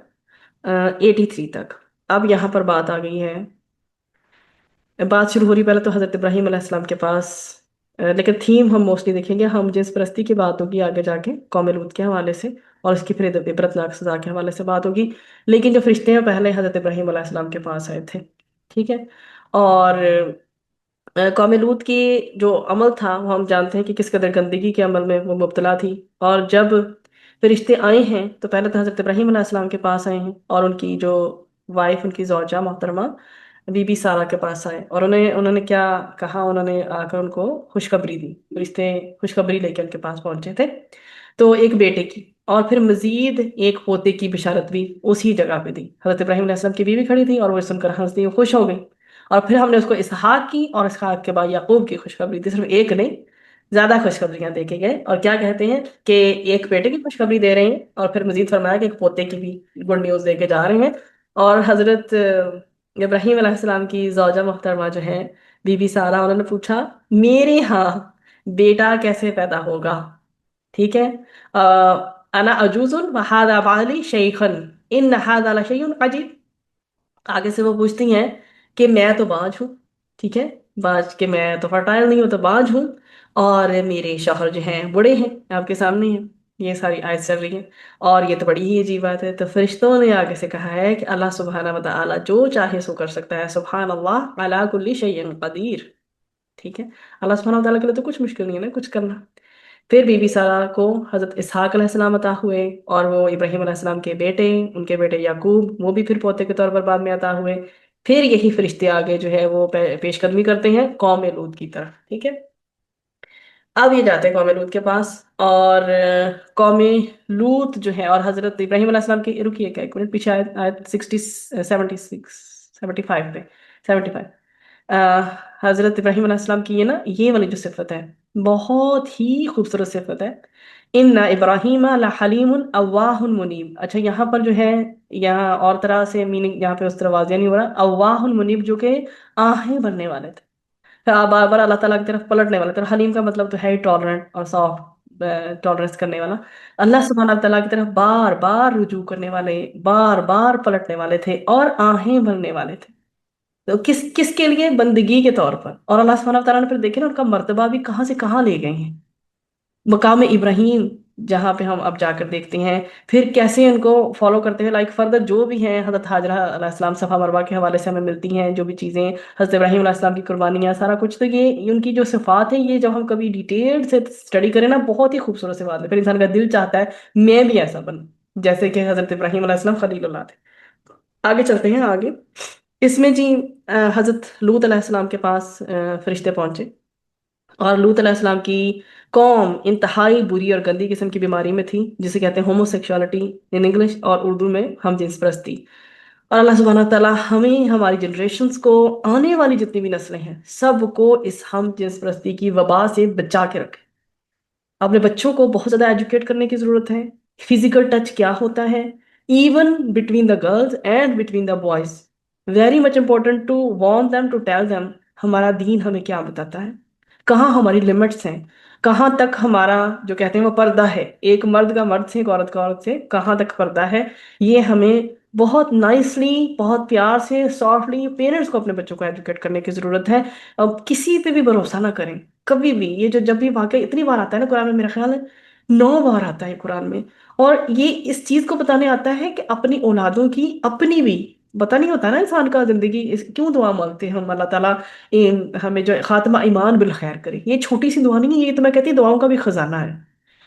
83 تک۔ اب یہاں پر بات آ گئی ہے، بات شروع ہو رہی پہلے تو حضرت ابراہیم علیہ السلام کے پاس، لیکن تھیم ہم موسٹلی دیکھیں گے، ہم جنس پرستی کی بات ہوگی آگے جا کے قوم لوط کے حوالے سے، اور اس کی پھر عبرتناک سزا کے حوالے سے بات ہوگی، لیکن جو فرشتے ہیں پہلے حضرت ابراہیم علیہ السلام کے پاس آئے تھے، ٹھیک ہے؟ اور قوم لوط کی جو عمل تھا وہ ہم جانتے ہیں کہ کس قدر گندگی کے عمل میں وہ مبتلا تھی، اور جب فرشتے آئے ہیں تو پہلے تو حضرت ابراہیم علیہ السلام کے پاس آئے ہیں، اور ان کی جو وائف، ان کی زوجہ محترمہ بی بی سارہ کے پاس آئے، اور انہوں نے کیا کہا، انہوں نے آ کر ان کو خوشخبری دی، فرشتے خوشخبری لے کے ان کے پاس پہنچے تھے، تو ایک بیٹے کی اور پھر مزید ایک پوتے کی بشارت بھی اسی جگہ پہ دی۔ حضرت ابراہیم علیہ السلام کی بیوی کھڑی تھی اور وہ سن کر ہنس دی، وہ خوش ہو گئی، اور پھر ہم نے اس کو اسحاق کی، اور اسحاق کے بعد یعقوب کی خوشخبری دی، صرف ایک نہیں، زیادہ خوشخبریاں دے کے گئے، اور کیا کہتے ہیں کہ ایک بیٹے کی خوشخبری دے رہے ہیں، اور پھر مزید فرمایا کہ ایک پوتے کی بھی گڈ نیوز دے کے جا رہے ہیں۔ اور حضرت ابراہیم علیہ السلام کی زوجہ محترمہ جو ہے بی بی سارہ، انہوں نے پوچھا میرے ہاں بیٹا کیسے پیدا ہوگا، ٹھیک ہے؟ انا عجوز وہذا بعلی شیخن ان هذا لشیء عجیب، آگے سے وہ پوچھتی ہیں کہ میں تو بانجھ ہوں، ٹھیک ہے؟ بانجھ کے میں تو فرٹائل نہیں ہوں، تو بانجھ ہوں، اور میرے شوہر جو ہیں بڑے ہیں، آپ کے سامنے ہیں، یہ ساری آیت چل رہی ہے، اور یہ تو بڑی ہی عجیب بات ہے۔ تو فرشتوں نے آگے سے کہا ہے کہ اللہ سبحانہ و تعالیٰ جو چاہے سو کر سکتا ہے، سبحان اللہ علی کل شیء قدیر، ٹھیک ہے؟ اللہ سبحانہ و تعالیٰ کے لیے تو کچھ مشکل نہیں ہے نا کچھ کرنا۔ پھر بی بی سارہ کو حضرت اسحاق علیہ السلام عطا ہوئے، اور وہ ابراہیم علیہ السلام کے بیٹے، ان کے بیٹے یعقوب، وہ بھی پھر پوتے کے طور پر بعد میں عطا ہوئے۔ پھر یہی فرشتے آگے جو ہے وہ پیش قدمی کرتے ہیں قوم لوط کی طرف، ٹھیک ہے؟ اب یہ جاتے ہیں قوم لوط کے پاس، اور قوم لوط جو ہے، اور حضرت ابراہیم علیہ السلام کی، رکیے کیا ایک منٹ پیچھے، آیت آیت 76 75 پہ 75، حضرت ابراہیم علیہ السلام کی یہ نا یہ والی جو صفت ہے بہت ہی خوبصورت صفت ہے، ان ابراہیم لحلیم اواہ منیب۔ اچھا یہاں پر جو ہے، یہاں اور طرح سے میننگ یہاں پہ اس طرح واضح نہیں ہو رہا، اواہ منیب جو کہ آہیں بھرنے والے تھے، پھر آپ بار بار اللہ تعالیٰ کی طرف پلٹنے والے تھے، حلیم کا مطلب تو ہے ٹالرنٹ اور سافٹ، ٹالرنس کرنے والا، اللہ سبحانہ تعالیٰ کی طرف بار بار رجوع کرنے والے، بار بار پلٹنے والے تھے، اور آہیں بھرنے والے تھے، تو کس کس کے لیے؟ بندگی کے طور پر۔ اور اللہ سبحانہ تعالیٰ نے پھر دیکھے نا ان کا مرتبہ بھی کہاں سے کہاں لے گئے ہیں، مقام ابراہیم جہاں پہ ہم اب جا کر دیکھتے ہیں پھر کیسے ان کو فالو کرتے ہیں، لائک فردر جو بھی ہیں، حضرت حاجرہ علیہ السلام صفا مروہ کے حوالے سے ہمیں ملتی ہیں جو بھی چیزیں، حضرت ابراہیم علیہ السلام کی قربانیاں، سارا کچھ، تو یہ ان کی جو صفات ہیں، یہ جب ہم کبھی ڈیٹیل سے اسٹڈی کریں نا، بہت ہی خوبصورت صفات ہے، پھر انسان کا دل چاہتا ہے میں بھی ایسا بنوں جیسے کہ حضرت ابراہیم علیہ السلام خلیل اللہ تھے۔ آگے چلتے ہیں آگے، اس میں جی حضرت لوط علیہ السلام کے پاس فرشتے پہنچے، اور لوط علیہ السلام کی قوم انتہائی بری اور گندی قسم کی بیماری میں تھی، جسے کہتے ہیں ہومو سیکشوالٹی ان انگلش، اور اردو میں ہم جنس پرستی۔ اور اللہ سبحانہ تعالیٰ ہمیں، ہماری جنریشنز کو، آنے والی جتنی بھی نسلیں ہیں، سب کو اس ہم جنس پرستی کی وبا سے بچا کے رکھے۔ اپنے بچوں کو بہت زیادہ ایجوکیٹ کرنے کی ضرورت ہے، فزیکل ٹچ کیا ہوتا ہے، even between the girls and between the boys, very much important to warn them to tell them ہمارا دین ہمیں کیا بتاتا ہے، کہاں ہماری لمٹس ہیں، کہاں تک ہمارا جو کہتے ہیں وہ پردہ ہے، ایک مرد کا مرد سے، ایک عورت کا عورت سے کہاں تک پردہ ہے، یہ ہمیں بہت نائسلی، بہت پیار سے، سافٹلی پیرنٹس کو اپنے بچوں کو ایجوکیٹ کرنے کی ضرورت ہے۔ اب کسی پہ بھی بھروسہ نہ کریں کبھی بھی، یہ جو جب بھی واقعہ اتنی بار آتا ہے نا قرآن میں، میرا خیال ہے 9 بار آتا ہے قرآن میں، اور یہ اس چیز کو بتانے آتا ہے کہ اپنی اولادوں کی، اپنی بھی پتا نہیں ہوتا نا انسان کا زندگی کیوں دعا مانگتے ہیں ہم اللہ تعالیٰ ہمیں جو خاتمہ ایمان بالخیر کرے، یہ چھوٹی سی دعا نہیں ہے، یہ تو میں کہتی ہوں دعاؤں کا بھی خزانہ ہے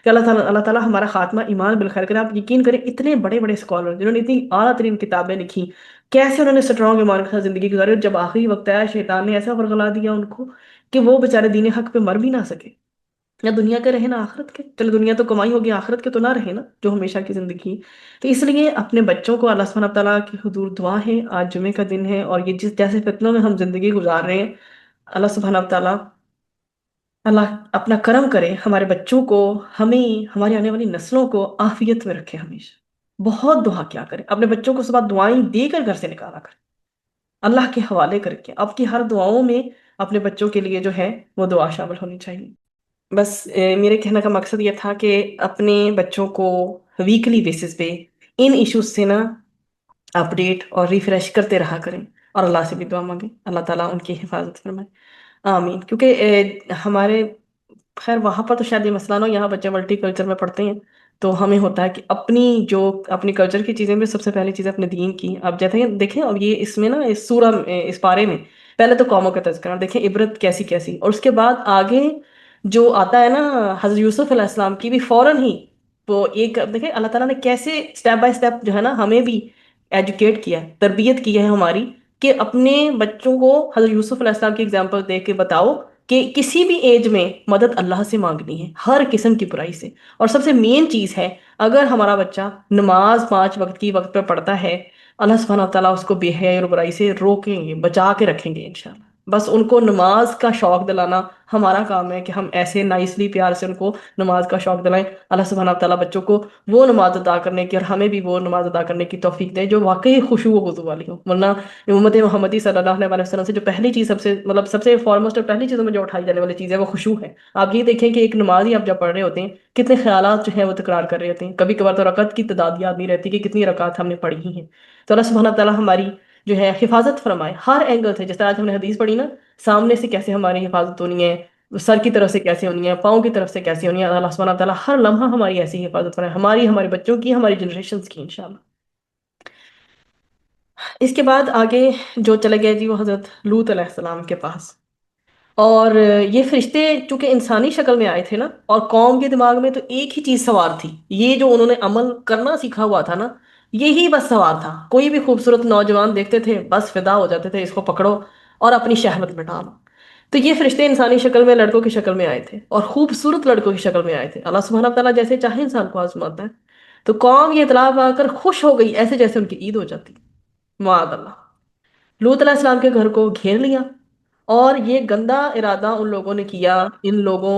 کہ اللہ تعالیٰ ہمارا خاتمہ ایمان بالخیر کرے۔ آپ یقین کریں اتنے بڑے بڑے اسکالر جنہوں نے اتنی اعلیٰ ترین کتابیں لکھی، کیسے انہوں نے اسٹرانگ ایمان کے ساتھ زندگی گزاری، اور جب آخری وقت آیا شیطان نے ایسا ورغلا دیا ان کو کہ وہ بےچارے دین حق پہ مر بھی نہ سکے، یا دنیا کے رہے نہ آخرت کے، چلو دنیا تو کمائی ہوگی، آخرت کے تو نہ رہے نا جو ہمیشہ کی زندگی۔ تو اس لیے اپنے بچوں کو اللہ سبحانہ تعالیٰ کی حضور دعا ہے، آج جمعے کا دن ہے اور یہ جس جیسے فتنوں میں ہم زندگی گزار رہے ہیں، اللہ سبحانہ تعالیٰ، اللہ اپنا کرم کرے ہمارے بچوں کو، ہمیں، ہماری آنے والی نسلوں کو عافیت میں رکھے ہمیشہ۔ بہت دعا کیا کریں، اپنے بچوں کو صبح دعائیں دے کر گھر سے نکالا کریں، اللہ کے حوالے کر کے، آپ کی ہر دعاؤں میں اپنے بچوں کے لیے جو ہے وہ دعا شامل ہونی چاہیے۔ بس میرے کہنے کا مقصد یہ تھا کہ اپنے بچوں کو ویکلی بیسس پہ ان ایشوز سے نا اپڈیٹ اور ریفریش کرتے رہا کریں، اور اللہ سے بھی دعا مانگیں اللہ تعالیٰ ان کی حفاظت فرمائے، آمین۔ کیونکہ ہمارے، خیر وہاں پر تو شاید یہ مسئلہ نہ ہو، یہاں بچے ملٹی کلچر میں پڑھتے ہیں تو ہمیں ہوتا ہے کہ اپنی جو اپنی کلچر کی چیزیں بھی سب سے پہلی چیز اپنے دین کی، اب جیسے دیکھیں اب یہ اس میں نا اس سورہ اس پارے میں پہلے تو قوموں کا تذکرہ، دیکھیں عبرت کیسی کیسی، اور اس کے بعد آگے جو آتا ہے نا حضرت یوسف علیہ السلام کی بھی فوراً ہی وہ ایک، دیکھیں اللہ تعالیٰ نے کیسے اسٹیپ بائی اسٹیپ جو ہے نا ہمیں بھی ایجوکیٹ کیا ہے، تربیت کی ہے ہماری، کہ اپنے بچوں کو حضرت یوسف علیہ السلام کی اگزامپل دے کے بتاؤ کہ کسی بھی ایج میں مدد اللہ سے مانگنی ہے، ہر قسم کی برائی سے، اور سب سے مین چیز ہے اگر ہمارا بچہ نماز 5 وقت کی وقت پہ پڑھتا ہے، اللہ سبحانہ تعالیٰ اس کو بے حیائی اور برائی سے روکیں گے، بچا کے رکھیں گے انشاءاللہ۔ بس ان کو نماز کا شوق دلانا ہمارا کام ہے کہ ہم ایسے نائسلی پیار سے ان کو نماز کا شوق دلائیں، اللہ سبحانہ تعالیٰ بچوں کو وہ نماز ادا کرنے کی اور ہمیں بھی وہ نماز ادا کرنے کی توفیق دے جو واقعی خشوع و خضوع والی ہو، ورنہ امت محمدی صلی اللہ علیہ وسلم سے جو پہلی چیز سب سے مطلب سب سے فارموسٹ اور پہلی چیزوں میں جو اٹھائی جانے والی چیز ہے وہ خشوع ہے۔ آپ یہ دیکھیں کہ ایک نماز ہی آپ جب پڑھ رہے ہوتے ہیں کتنے خیالات جو ہیں وہ تکرار کر رہے ہوتے ہیں، کبھی کبھار تو رکعت کی تعداد یاد نہیں رہتی کہ کتنی رکعت ہم نے پڑھی ہی ہیں۔ تو اللہ سبحانہ تعالیٰ ہماری جو ہے حفاظت فرمائے ہر اینگل سے، جس طرح آج ہم نے حدیث پڑھی نا، سامنے سے کیسے ہماری حفاظت ہونی ہے، سر کی طرف سے کیسے ہونی ہے، پاؤں کی طرف سے کیسے ہونی ہے، اللہ سبحانہ تعالیٰ ہر لمحہ ہماری ایسی حفاظت فرمائے، ہماری، ہمارے بچوں کی، ہماری جنریشنز کی انشاءاللہ۔ اس کے بعد آگے جو چلے گئے جی وہ حضرت لوط علیہ السلام کے پاس، اور یہ فرشتے چونکہ انسانی شکل میں آئے تھے نا، اور قوم کے دماغ میں تو ایک ہی چیز سوار تھی، یہ جو انہوں نے عمل کرنا سیکھا ہوا تھا نا، یہی بس سوار تھا، کوئی بھی خوبصورت نوجوان دیکھتے تھے بس فدا ہو جاتے تھے، اس کو پکڑو اور اپنی شہوت میں ڈالو۔ تو یہ فرشتے انسانی شکل میں لڑکوں کی شکل میں آئے تھے، اور خوبصورت لڑکوں کی شکل میں آئے تھے، اللہ سبحانہ تعالیٰ جیسے چاہے انسان کو آزماتا ہے۔ تو قوم یہ اطلاع پا کر خوش ہو گئی، ایسے جیسے ان کی عید ہو جاتی، معاذ اللہ۔ لوط علیہ السلام کے گھر کو گھیر لیا، اور یہ گندا ارادہ ان لوگوں نے کیا، ان لوگوں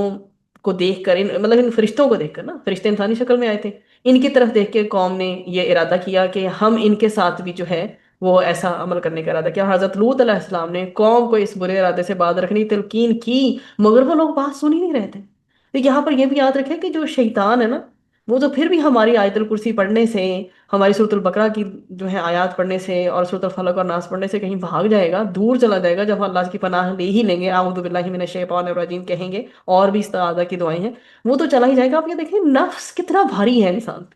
کو دیکھ کر، مطلب ان فرشتوں کو دیکھ کر نا، فرشتے انسانی شکل میں آئے تھے، ان کی طرف دیکھ کے قوم نے یہ ارادہ کیا کہ ہم ان کے ساتھ بھی جو ہے وہ ایسا عمل کرنے کا ارادہ کیا۔ حضرت لوط علیہ السلام نے قوم کو اس برے ارادے سے باز رکھنے کی تلقین کی، مگر وہ لوگ بات سن ہی نہیں رہے تھے۔ تو یہاں پر یہ بھی یاد رکھیں کہ جو شیطان ہے نا، وہ تو پھر بھی ہماری آیت الکرسی پڑھنے سے، ہماری سورۃ البقرہ کی جو ہے آیات پڑھنے سے اور سورۃ الفلق اور ناس پڑھنے سے کہیں بھاگ جائے گا، دور چلا جائے گا، جب ہم اللہ کی پناہ لے ہی لیں گے، اعوذ باللہ من الشیطان الرجیم کہیں گے، اور بھی استعاذہ کی دعائیں ہیں، وہ تو چلا ہی جائے گا۔ آپ یہ دیکھیں نفس کتنا بھاری ہے انسان پہ،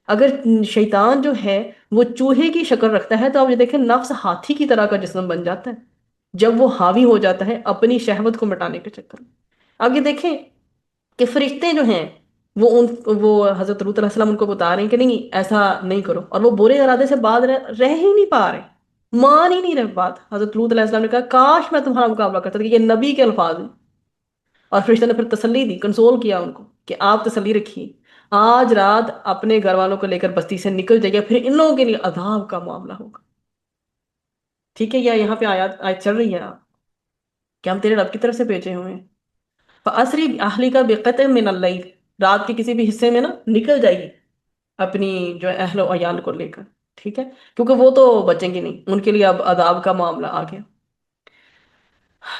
اگر شیطان جو ہے وہ چوہے کی شکل رکھتا ہے تو آپ یہ دیکھیں نفس ہاتھی کی طرح کا جسم بن جاتا ہے جب وہ حاوی ہو جاتا ہے اپنی شہوت کو مٹانے کے چکر میں۔ آپ یہ دیکھیں کہ فرشتے جو ہیں وہ حضرت لوط علیہ السلام ان کو بتا رہے ہیں کہ نہیں ایسا نہیں کرو، اور وہ برے ارادے سے بعد رہ ہی نہیں پا رہے، مان ہی نہیں رہے بات۔ حضرت لوط علیہ السلام نے کہا کاش میں تمہارا مقابلہ کرتا تھا، کہ یہ نبی کے الفاظ ہیں، اور فرشتے نے پھر تسلی دی، کنسول کیا ان کو کہ آپ تسلی رکھیے، آج رات اپنے گھر والوں کو لے کر بستی سے نکل جائیے، پھر ان لوگوں کے لیے عذاب کا معاملہ ہوگا۔ ٹھیک ہے، یا یہاں پہ آیات آیت چل رہی ہے کہ ہم تیرے رب کی طرف سے بھیجے ہوئے ہیں، فَأَسْرِ بِأَهْلِكَ بِقِطْعٍ مِّنَ اللَّيْلِ، رات کے کسی بھی حصے میں نا نکل جائے گی اپنی جو ہے اہل و عیال کو لے کر، ٹھیک ہے، کیونکہ وہ تو بچیں گے نہیں، ان کے لیے اب عذاب کا معاملہ آ گیا۔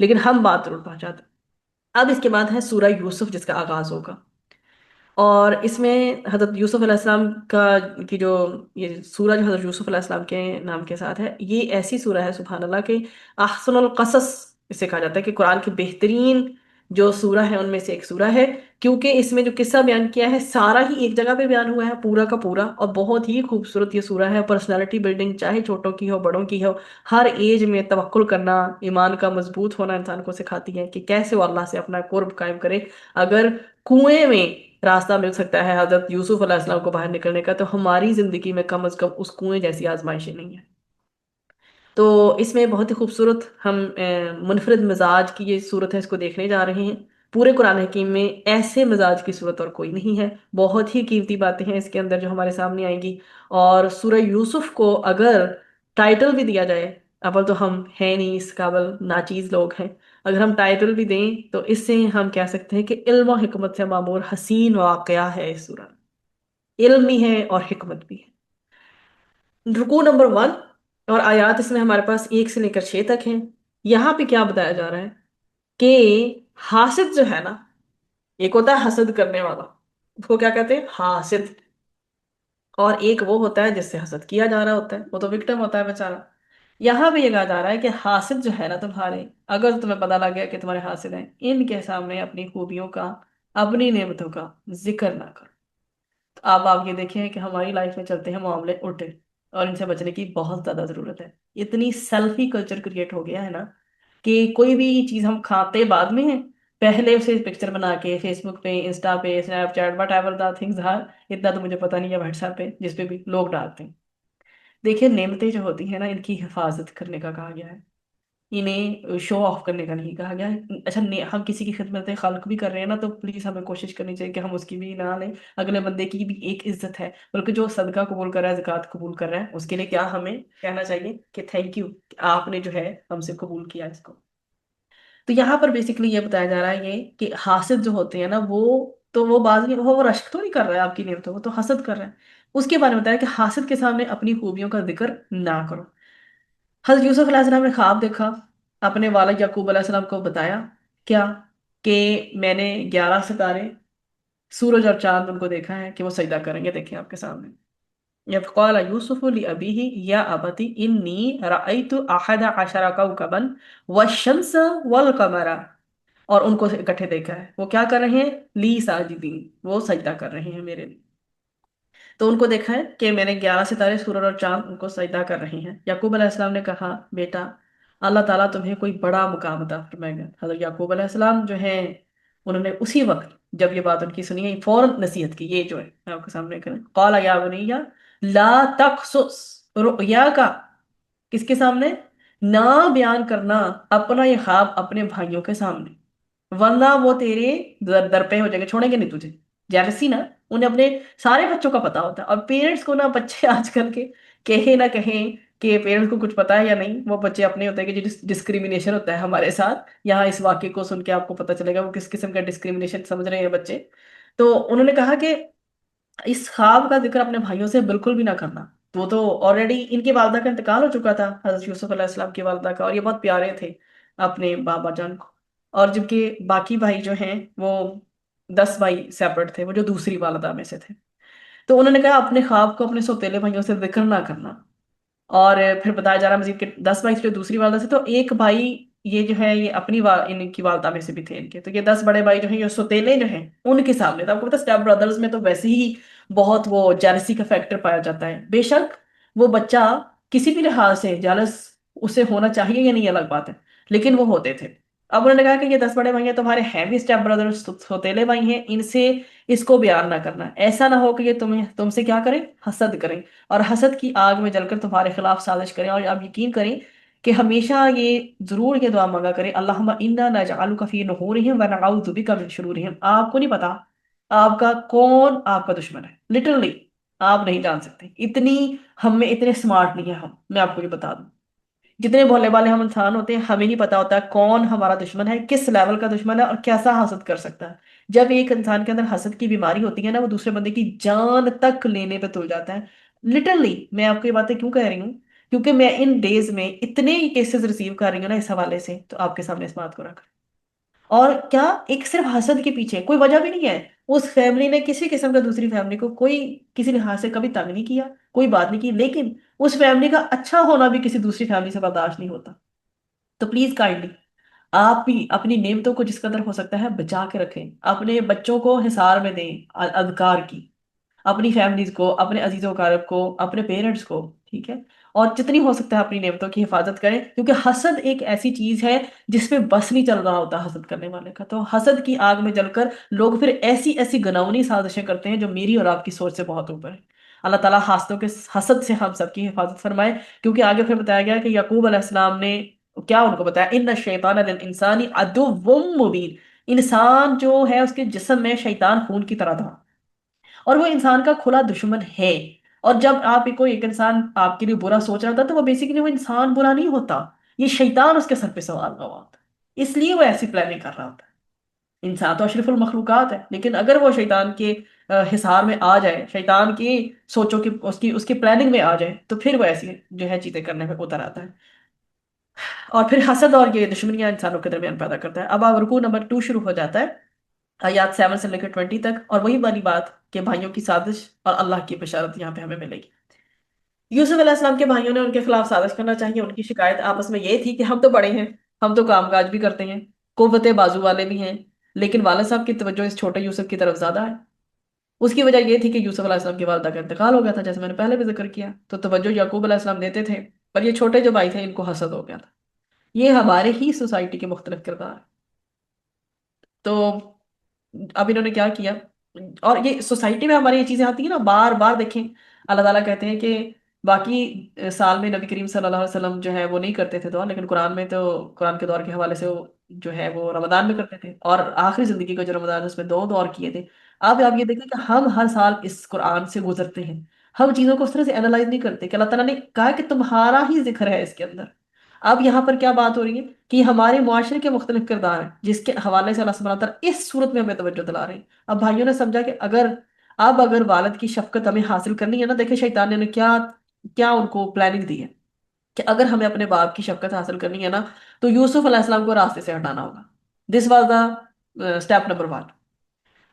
لیکن ہم بات ضرور پہنچاتے ہیں۔ اب اس کے بعد ہے سورہ یوسف جس کا آغاز ہوگا، اور اس میں حضرت یوسف علیہ السلام کا کی جو یہ سورہ جو حضرت یوسف علیہ السلام کے نام کے ساتھ ہے، یہ ایسی سورہ ہے سبحان اللہ کہ احسن القصص اسے کہا جاتا ہے، کہ قرآن کی بہترین جو سورہ ہے ان میں سے ایک سورہ ہے، کیونکہ اس میں جو قصہ بیان کیا ہے سارا ہی ایک جگہ پہ بیان ہوا ہے پورا کا پورا، اور بہت ہی خوبصورت یہ سورہ ہے۔ پرسنالٹی بلڈنگ چاہے چھوٹوں کی ہو بڑوں کی ہو، ہر ایج میں توکل کرنا، ایمان کا مضبوط ہونا انسان کو سکھاتی ہے کہ کیسے وہ اللہ سے اپنا قرب قائم کرے۔ اگر کنویں میں راستہ مل سکتا ہے حضرت یوسف علیہ السلام کو باہر نکلنے کا، تو ہماری زندگی میں کم از کم اس کنویں جیسی آزمائشیں نہیں ہیں۔ تو اس میں بہت ہی خوبصورت ہم منفرد مزاج کی یہ صورت ہے، اس کو دیکھنے جا رہے ہیں۔ پورے قرآن حکیم میں ایسے مزاج کی صورت اور کوئی نہیں ہے، بہت ہی قیمتی باتیں ہیں اس کے اندر جو ہمارے سامنے آئیں گی۔ اور سورہ یوسف کو اگر ٹائٹل بھی دیا جائے، اول تو ہم ہیں نہیں اس قابل، ناچیز لوگ ہیں، اگر ہم ٹائٹل بھی دیں تو اس سے ہم کہہ سکتے ہیں کہ علم و حکمت سے معمور حسین واقعہ ہے اس سورہ میں، علم بھی ہے اور حکمت بھی ہے۔ رکوع نمبر 1 اور آیات اس میں ہمارے پاس 1 سے لے کر 6 تک ہیں۔ یہاں پہ کیا بتایا جا رہا ہے کہ حاسد جو ہے نا، ایک ہوتا ہے حسد کرنے والا، اس کو کیا کہتے ہیں؟ حاسد، اور ایک وہ ہوتا ہے جس سے حسد کیا جا رہا ہوتا ہے، وہ تو وکٹم ہوتا ہے بیچارہ۔ یہاں پہ یہ کہا جا رہا ہے کہ حاسد جو ہے نا تمہارے، اگر تمہیں پتا لگ گیا کہ تمہارے حاسد ہیں، ان کے سامنے اپنی خوبیوں کا، اپنی نعمتوں کا ذکر نہ کرو۔ تو اب آپ یہ دیکھیں کہ ہماری لائف میں چلتے ہیں معاملے الٹے، اور ان سے بچنے کی بہت زیادہ ضرورت ہے۔ اتنی سیلفی کلچر کریٹ ہو گیا ہے نا کہ کوئی بھی چیز ہم کھاتے بعد میں ہیں، پہلے اسے پکچر بنا کے فیس بک پہ، انسٹا پہ، Snapchat, whatever the things are, اتنا تو مجھے پتا نہیں ہے، واٹس ایپ پہ جس پہ بھی لوگ ڈالتے ہیں۔ دیکھیے نعمتیں جو ہوتی ہیں نا، ان کی حفاظت کرنے کا کہا گیا ہے، انہیں شو آف کرنے کا نہیں کہا گیا ہے۔ اچھا ہم کسی کی خدمت خلق بھی کر رہے ہیں نا، تو پلیز ہمیں کوشش کرنی چاہیے کہ ہم اس کی بھی نہ لیں، اگلے بندے کی بھی ایک عزت ہے، بلکہ جو صدقہ قبول کر رہا ہے، زکوٰۃ قبول کر رہا ہے، اس کے لیے کیا ہمیں کہنا چاہیے کہ تھینک یو، آپ نے جو ہے ہم سے قبول کیا اس کو۔ تو یہاں پر بیسیکلی یہ بتایا جا رہا ہے یہ کہ حاسد جو ہوتے ہیں نا، وہ تو وہ بعض نہیں، وہ رشک تو نہیں کر رہا ہے آپ کی نعمتوں، وہ تو حسد کر رہا ہے۔ اس کے بارے میں بتایا کہ حاسد کے سامنے اپنی خوبیوں کا ذکر نہ کرو۔ حضرت یوسف علیہ السلام نے خواب دیکھا، اپنے والد یعقوب علیہ السلام کو بتایا کیا، کہ میں نے 11 ستارے، سورج اور چاند ان کو دیکھا ہے کہ وہ سجدہ کریں گے، دیکھیں آپ کے سامنے۔ اذ قال یوسف لأبیہ یا ابت انی رأیت 11 کوکبا والشمس والقمر، اور ان کو اکٹھے دیکھا ہے، وہ کیا کر رہے ہیں؟ لی ساجدین، وہ سجدہ کر رہے ہیں میرے لیے۔ تو ان کو دیکھا ہے کہ میں نے 11 ستارے، سورج اور چاند ان کو سجدہ کر رہے ہیں۔ یعقوب علیہ السلام نے کہا بیٹا، اللہ تعالیٰ تمہیں کوئی بڑا مقام عطا فرمائے گا۔ حضرت یعقوب علیہ السلام جو ہیں، انہوں نے اسی وقت جب یہ بات ان کی سنی ہے، فوراً نصیحت کی، یہ جو ہے میں آپ کے سامنے کریں، قال یا بنی لا تقصص رؤیاک، کس کے سامنے؟ نہ بیان کرنا اپنا یہ خواب اپنے بھائیوں کے سامنے، ورنہ وہ تیرے در پہ ہو جائیں گے، چھوڑیں گے نہیں تجھے۔ جیلسی نا، انہیں اپنے سارے بچوں کا پتا ہوتا ہے، اور پیرنٹس کو نا، بچے آج کل کے کہیں نہ کہیں کہ پیرنٹس کو کچھ پتا ہے یا نہیں، وہ بچے اپنے ہوتے ہیں کہ جو ڈسکریمنیشن ہوتا ہے ہمارے ساتھ، یہاں اس واقعے کو سن کے آپ کو پتا چلے گا وہ کس قسم کا ڈسکریمنیشن سمجھ رہے ہیں بچے۔ تو انہوں نے کہا کہ اس خواب کا ذکر اپنے بھائیوں سے بالکل بھی نہ کرنا۔ تو وہ تو آلریڈی ان کی والدہ کا انتقال ہو چکا تھا، حضرت یوسف علیہ السلام کی والدہ کا، اور یہ بہت پیارے تھے اپنے بابا جان کو، اور جبکہ باقی بھائی جو ہیں وہ 10 بھائی سیپریٹ تھے، وہ جو دوسری والدہ میں سے تھے۔ تو انہوں نے کہا اپنے خواب کو اپنے سوتیلے بھائیوں سے ذکر نہ کرنا۔ اور پھر بتایا جا رہا ہے مزید کہ 10 بھائی جو دوسری والدہ سے، تو ایک بھائی یہ جو ہے یہ اپنی ان کی والدہ میں سے بھی تھے ان کے، تو یہ 10 بڑے بھائی جو ہیں، یہ سوتیلے جو ہیں ان کے سامنے، تو آپ کو پتا اسٹیپ برادرز میں تو ویسے ہی بہت وہ جیلسی کا فیکٹر پایا جاتا ہے۔ بے شک وہ بچہ کسی بھی لحاظ سے جالس اسے ہونا چاہیے یا نہیں الگ بات ہے، لیکن وہ ہوتے تھے۔ اب انہوں نے کہا کہ یہ 10 بڑے بھائی ہیں تمہارے، ہیں بھی اسٹیپ برادر، سوتیلے بھائی ہیں، ان سے اس کو بیان نہ کرنا، ایسا نہ ہو کہ یہ تم سے کیا کریں؟ حسد کریں، اور حسد کی آگ میں جل کر تمہارے خلاف سازش کریں۔ اور آپ یقین کریں کہ ہمیشہ یہ ضرور یہ دعا مانگا کریں، اللہم انا نجعلک فی نحورہم ونعوذ بک من شرورہم۔ آپ کو نہیں پتا آپ کا کون آپ کا دشمن ہے، لٹرلی آپ نہیں جان سکتے، اتنی ہم میں اتنے سمارٹ نہیں ہیں ہم، میں آپ کو یہ بتا دوں، جتنے بھولے بالے ہم انسان ہوتے ہیں، ہمیں نہیں پتا ہوتا کون ہمارا دشمن ہے، کس لیول کا دشمن ہے، اور کیسا حسد کر سکتا ہے۔ جب ایک انسان کے اندر حسد کی بیماری ہوتی ہے نا، وہ دوسرے بندے کی جان تک لینے پہ تل جاتا ہے۔ لٹرلی میں آپ کو یہ باتیں کیوں کہہ رہی ہوں کیونکہ میں ان ڈیز میں اتنے کیسز ریسیو کر رہی ہوں نا اس حوالے سے، تو آپ کے سامنے اس بات کو رکھ، اور کیا ایک صرف حسد کے پیچھے کوئی وجہ بھی نہیں ہے۔ اس فیملی نے کسی قسم کا دوسری فیملی کو کوئی کسی لحاظ سے کبھی تنگ نہیں کیا، کوئی بات نہیں کی، لیکن اس فیملی کا اچھا ہونا بھی کسی دوسری فیملی سے برداشت نہیں ہوتا۔ تو پلیز کائنڈلی آپ بھی اپنی نعمتوں کو جس قدر ہو سکتا ہے بچا کے رکھیں، اپنے بچوں کو حصار میں دیں اذکار کی، اپنی فیملیز کو، اپنے عزیز و اقارب کو، اپنے پیرنٹس کو، ٹھیک ہے؟ اور جتنی ہو سکتا ہے اپنی نعمتوں کی حفاظت کریں، کیونکہ حسد ایک ایسی چیز ہے جس پہ بس نہیں چل رہا ہوتا حسد کرنے والے کا، تو حسد کی آگ میں جل کر لوگ پھر ایسی ایسی گناونی سازشیں کرتے ہیں جو میری اور آپ کی سوچ سے بہت اوپر ہے۔ اللہ تعالیٰ حاسدوں کے حسد سے ہم سب کی حفاظت فرمائے، کیونکہ آگے پھر بتایا گیا کہ یعقوب علیہ السلام نے کیا ان کو بتایا، ان الشیطان للانسان عدو مبین، انسان جو ہے اس کے جسم میں شیطان خون کی طرح تھا، اور وہ انسان کا کھلا دشمن ہے۔ اور جب آپ کو ایک انسان آپ کے لیے برا سوچ رہا تھا تو وہ بیسیکلی وہ انسان برا نہیں ہوتا، یہ شیطان اس کے سر پہ سوار ہوا ہوتا ہے، اس لیے وہ ایسی پلاننگ کر رہا ہوتا ہے۔ انسان تو اشرف المخلوقات ہے، لیکن اگر وہ شیطان کے حصار میں آ جائے، شیطان کی سوچوں کی اس کی پلاننگ میں آ جائے، تو پھر وہ ایسی جو ہے چیزیں کرنے پہ اتر آتا ہے، اور پھر حسد اور یہ دشمنیاں انسانوں کے درمیان پیدا کرتا ہے۔ اب رکوع نمبر 2 شروع ہو جاتا ہے، آیات 7 سے لے کر 20 تک، اور وہی والی بات کہ بھائیوں کی سازش اور اللہ کی بشارت یہاں پہ ہمیں ملے گی۔ یوسف علیہ السلام کے بھائیوں نے ان کے خلاف سازش کرنا چاہیے، ان کی شکایت آپس میں یہ تھی کہ ہم تو بڑے ہیں، ہم تو کام کاج بھی کرتے ہیں، قوت بازو والے بھی ہیں، لیکن والد صاحب کی توجہ اس چھوٹے یوسف کی طرف زیادہ ہے۔ اس کی وجہ یہ تھی کہ یوسف علیہ السلام کی والدہ کا انتقال ہو گیا تھا، جیسے میں نے پہلے بھی ذکر کیا، تو توجہ یعقوب علیہ السلام دیتے تھے، پر یہ چھوٹے جو بھائی تھے ان کو حسد ہو گیا تھا۔ یہ ہمارے ہی سوسائٹی کے مختلف کردار ہیں۔ تو اب انہوں نے کیا کیا، اور یہ سوسائٹی میں ہماری یہ چیزیں آتی ہیں نا بار بار، دیکھیں اللہ تعالیٰ کہتے ہیں کہ باقی سال میں نبی کریم صلی اللہ علیہ وسلم جو ہے وہ نہیں کرتے تھے دعا، لیکن قرآن میں تو قرآن کے دور کے حوالے سے وہ جو ہے وہ رمضان میں کرتے تھے، اور آخری زندگی کا جو رمضان ہے اس میں 2 دور کیے تھے۔ اب آپ یہ دیکھیں کہ ہم ہر سال اس قرآن سے گزرتے ہیں، ہم چیزوں کو اس طرح سے اینالائز نہیں کرتے کہ اللہ تعالیٰ نے کہا کہ تمہارا ہی ذکر ہے اس کے اندر۔ اب یہاں پر کیا بات ہو رہی ہے کہ ہمارے معاشرے کے مختلف کردار ہیں جس کے حوالے سے اللہ سبحانہ تعالیٰ اس صورت میں ہمیں توجہ دلا رہے ہیں۔ اب بھائیوں نے سمجھا کہ اگر والد کی شفقت ہمیں حاصل کرنی ہے نا، دیکھیں شیطان نے کیا کیا ان کو پلاننگ دی ہے کہ اگر ہمیں اپنے باپ کی شفقت حاصل کرنی ہے نا، تو یوسف علیہ السلام کو راستے سے ہٹانا ہوگا۔ This was the step number 1۔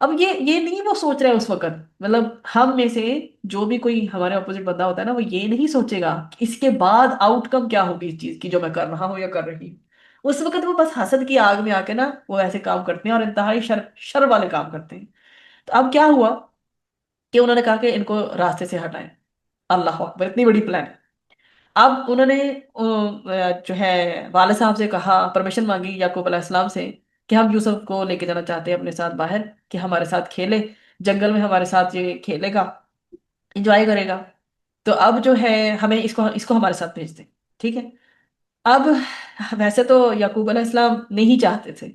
اب یہ نہیں وہ سوچ رہے ہیں اس وقت، مطلب ہم میں سے جو بھی کوئی ہمارے اپوزٹ بندہ ہوتا ہے نا، وہ یہ نہیں سوچے گا کہ اس کے بعد آؤٹ کم کیا ہوگی اس چیز کی جو میں کر رہا ہوں یا کر رہی ہوں۔ اس وقت وہ بس حسد کی آگ میں آ کے نا وہ ایسے کام کرتے ہیں، اور انتہائی شر والے کام کرتے ہیں۔ تو اب کیا ہوا کہ انہوں نے کہا کہ ان کو راستے سے ہٹائیں۔ اللہ اکبر، اتنی بڑی پلان۔ اب انہوں نے جو ہے والد صاحب سے کہا، پرمیشن مانگی یعقوب علیہ السلام سے کہ ہم یوسف کو لے کے جانا چاہتے ہیں اپنے ساتھ باہر، کہ ہمارے ساتھ کھیلے، جنگل میں ہمارے ساتھ یہ کھیلے گا، انجوائے کرے گا۔ تو اب جو ہے ہمیں اس کو ہمارے ساتھ بھیج دیں، ٹھیک ہے؟ اب ویسے تو یعقوب علیہ السلام نہیں چاہتے تھے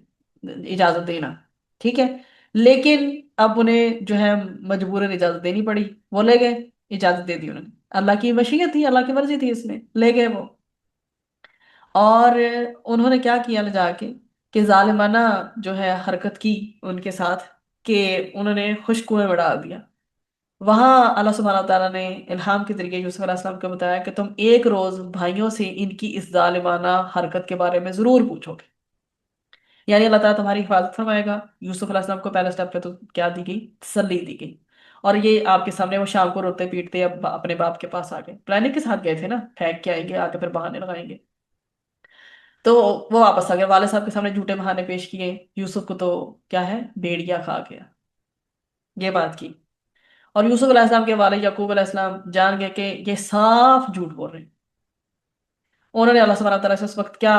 اجازت دینا، ٹھیک ہے، لیکن اب انہیں جو ہے مجبوراً اجازت دینی پڑی، وہ لے گئے، اجازت دے دی انہوں نے، اللہ کی مشیت تھی، اللہ کی مرضی تھی، اس میں لے گئے وہ۔ اور انہوں نے کیا کیا لے جا کے کہ ظالمانہ جو ہے حرکت کی ان کے ساتھ، کہ انہوں نے خشک کنویں میں ڈال دیا۔ وہاں اللہ سبحانہ تعالیٰ نے الہام کے ذریعے یوسف علیہ السلام کو بتایا کہ تم ایک روز بھائیوں سے ان کی اس ظالمانہ حرکت کے بارے میں ضرور پوچھو گے، یعنی اللہ تعالیٰ تمہاری حفاظت فرمائے گا۔ یوسف علیہ السلام کو پہلے سٹیپ پہ تو کیا دی گئی، تسلی دی گئی، اور یہ آپ کے سامنے وہ شام کو روتے پیٹتے اب اپنے باپ کے پاس آ گئے، پلاننگ کے ساتھ گئے تھے نا، پھینک کے آئیں گے آ کے پھر بہانے لگائیں گے۔ تو وہ واپس آ گئے، والد صاحب کے سامنے جھوٹے بہانے پیش کیے، یوسف کو تو کیا ہے بھیڑیا کھا گیا، یہ بات کی۔ اور یوسف علیہ السلام کے والد یعقوب علیہ السلام جان گئے کہ یہ صاف جھوٹ بول رہے ہیں۔ انہوں نے اللہ سبحانہ تعالیٰ سے اس وقت کیا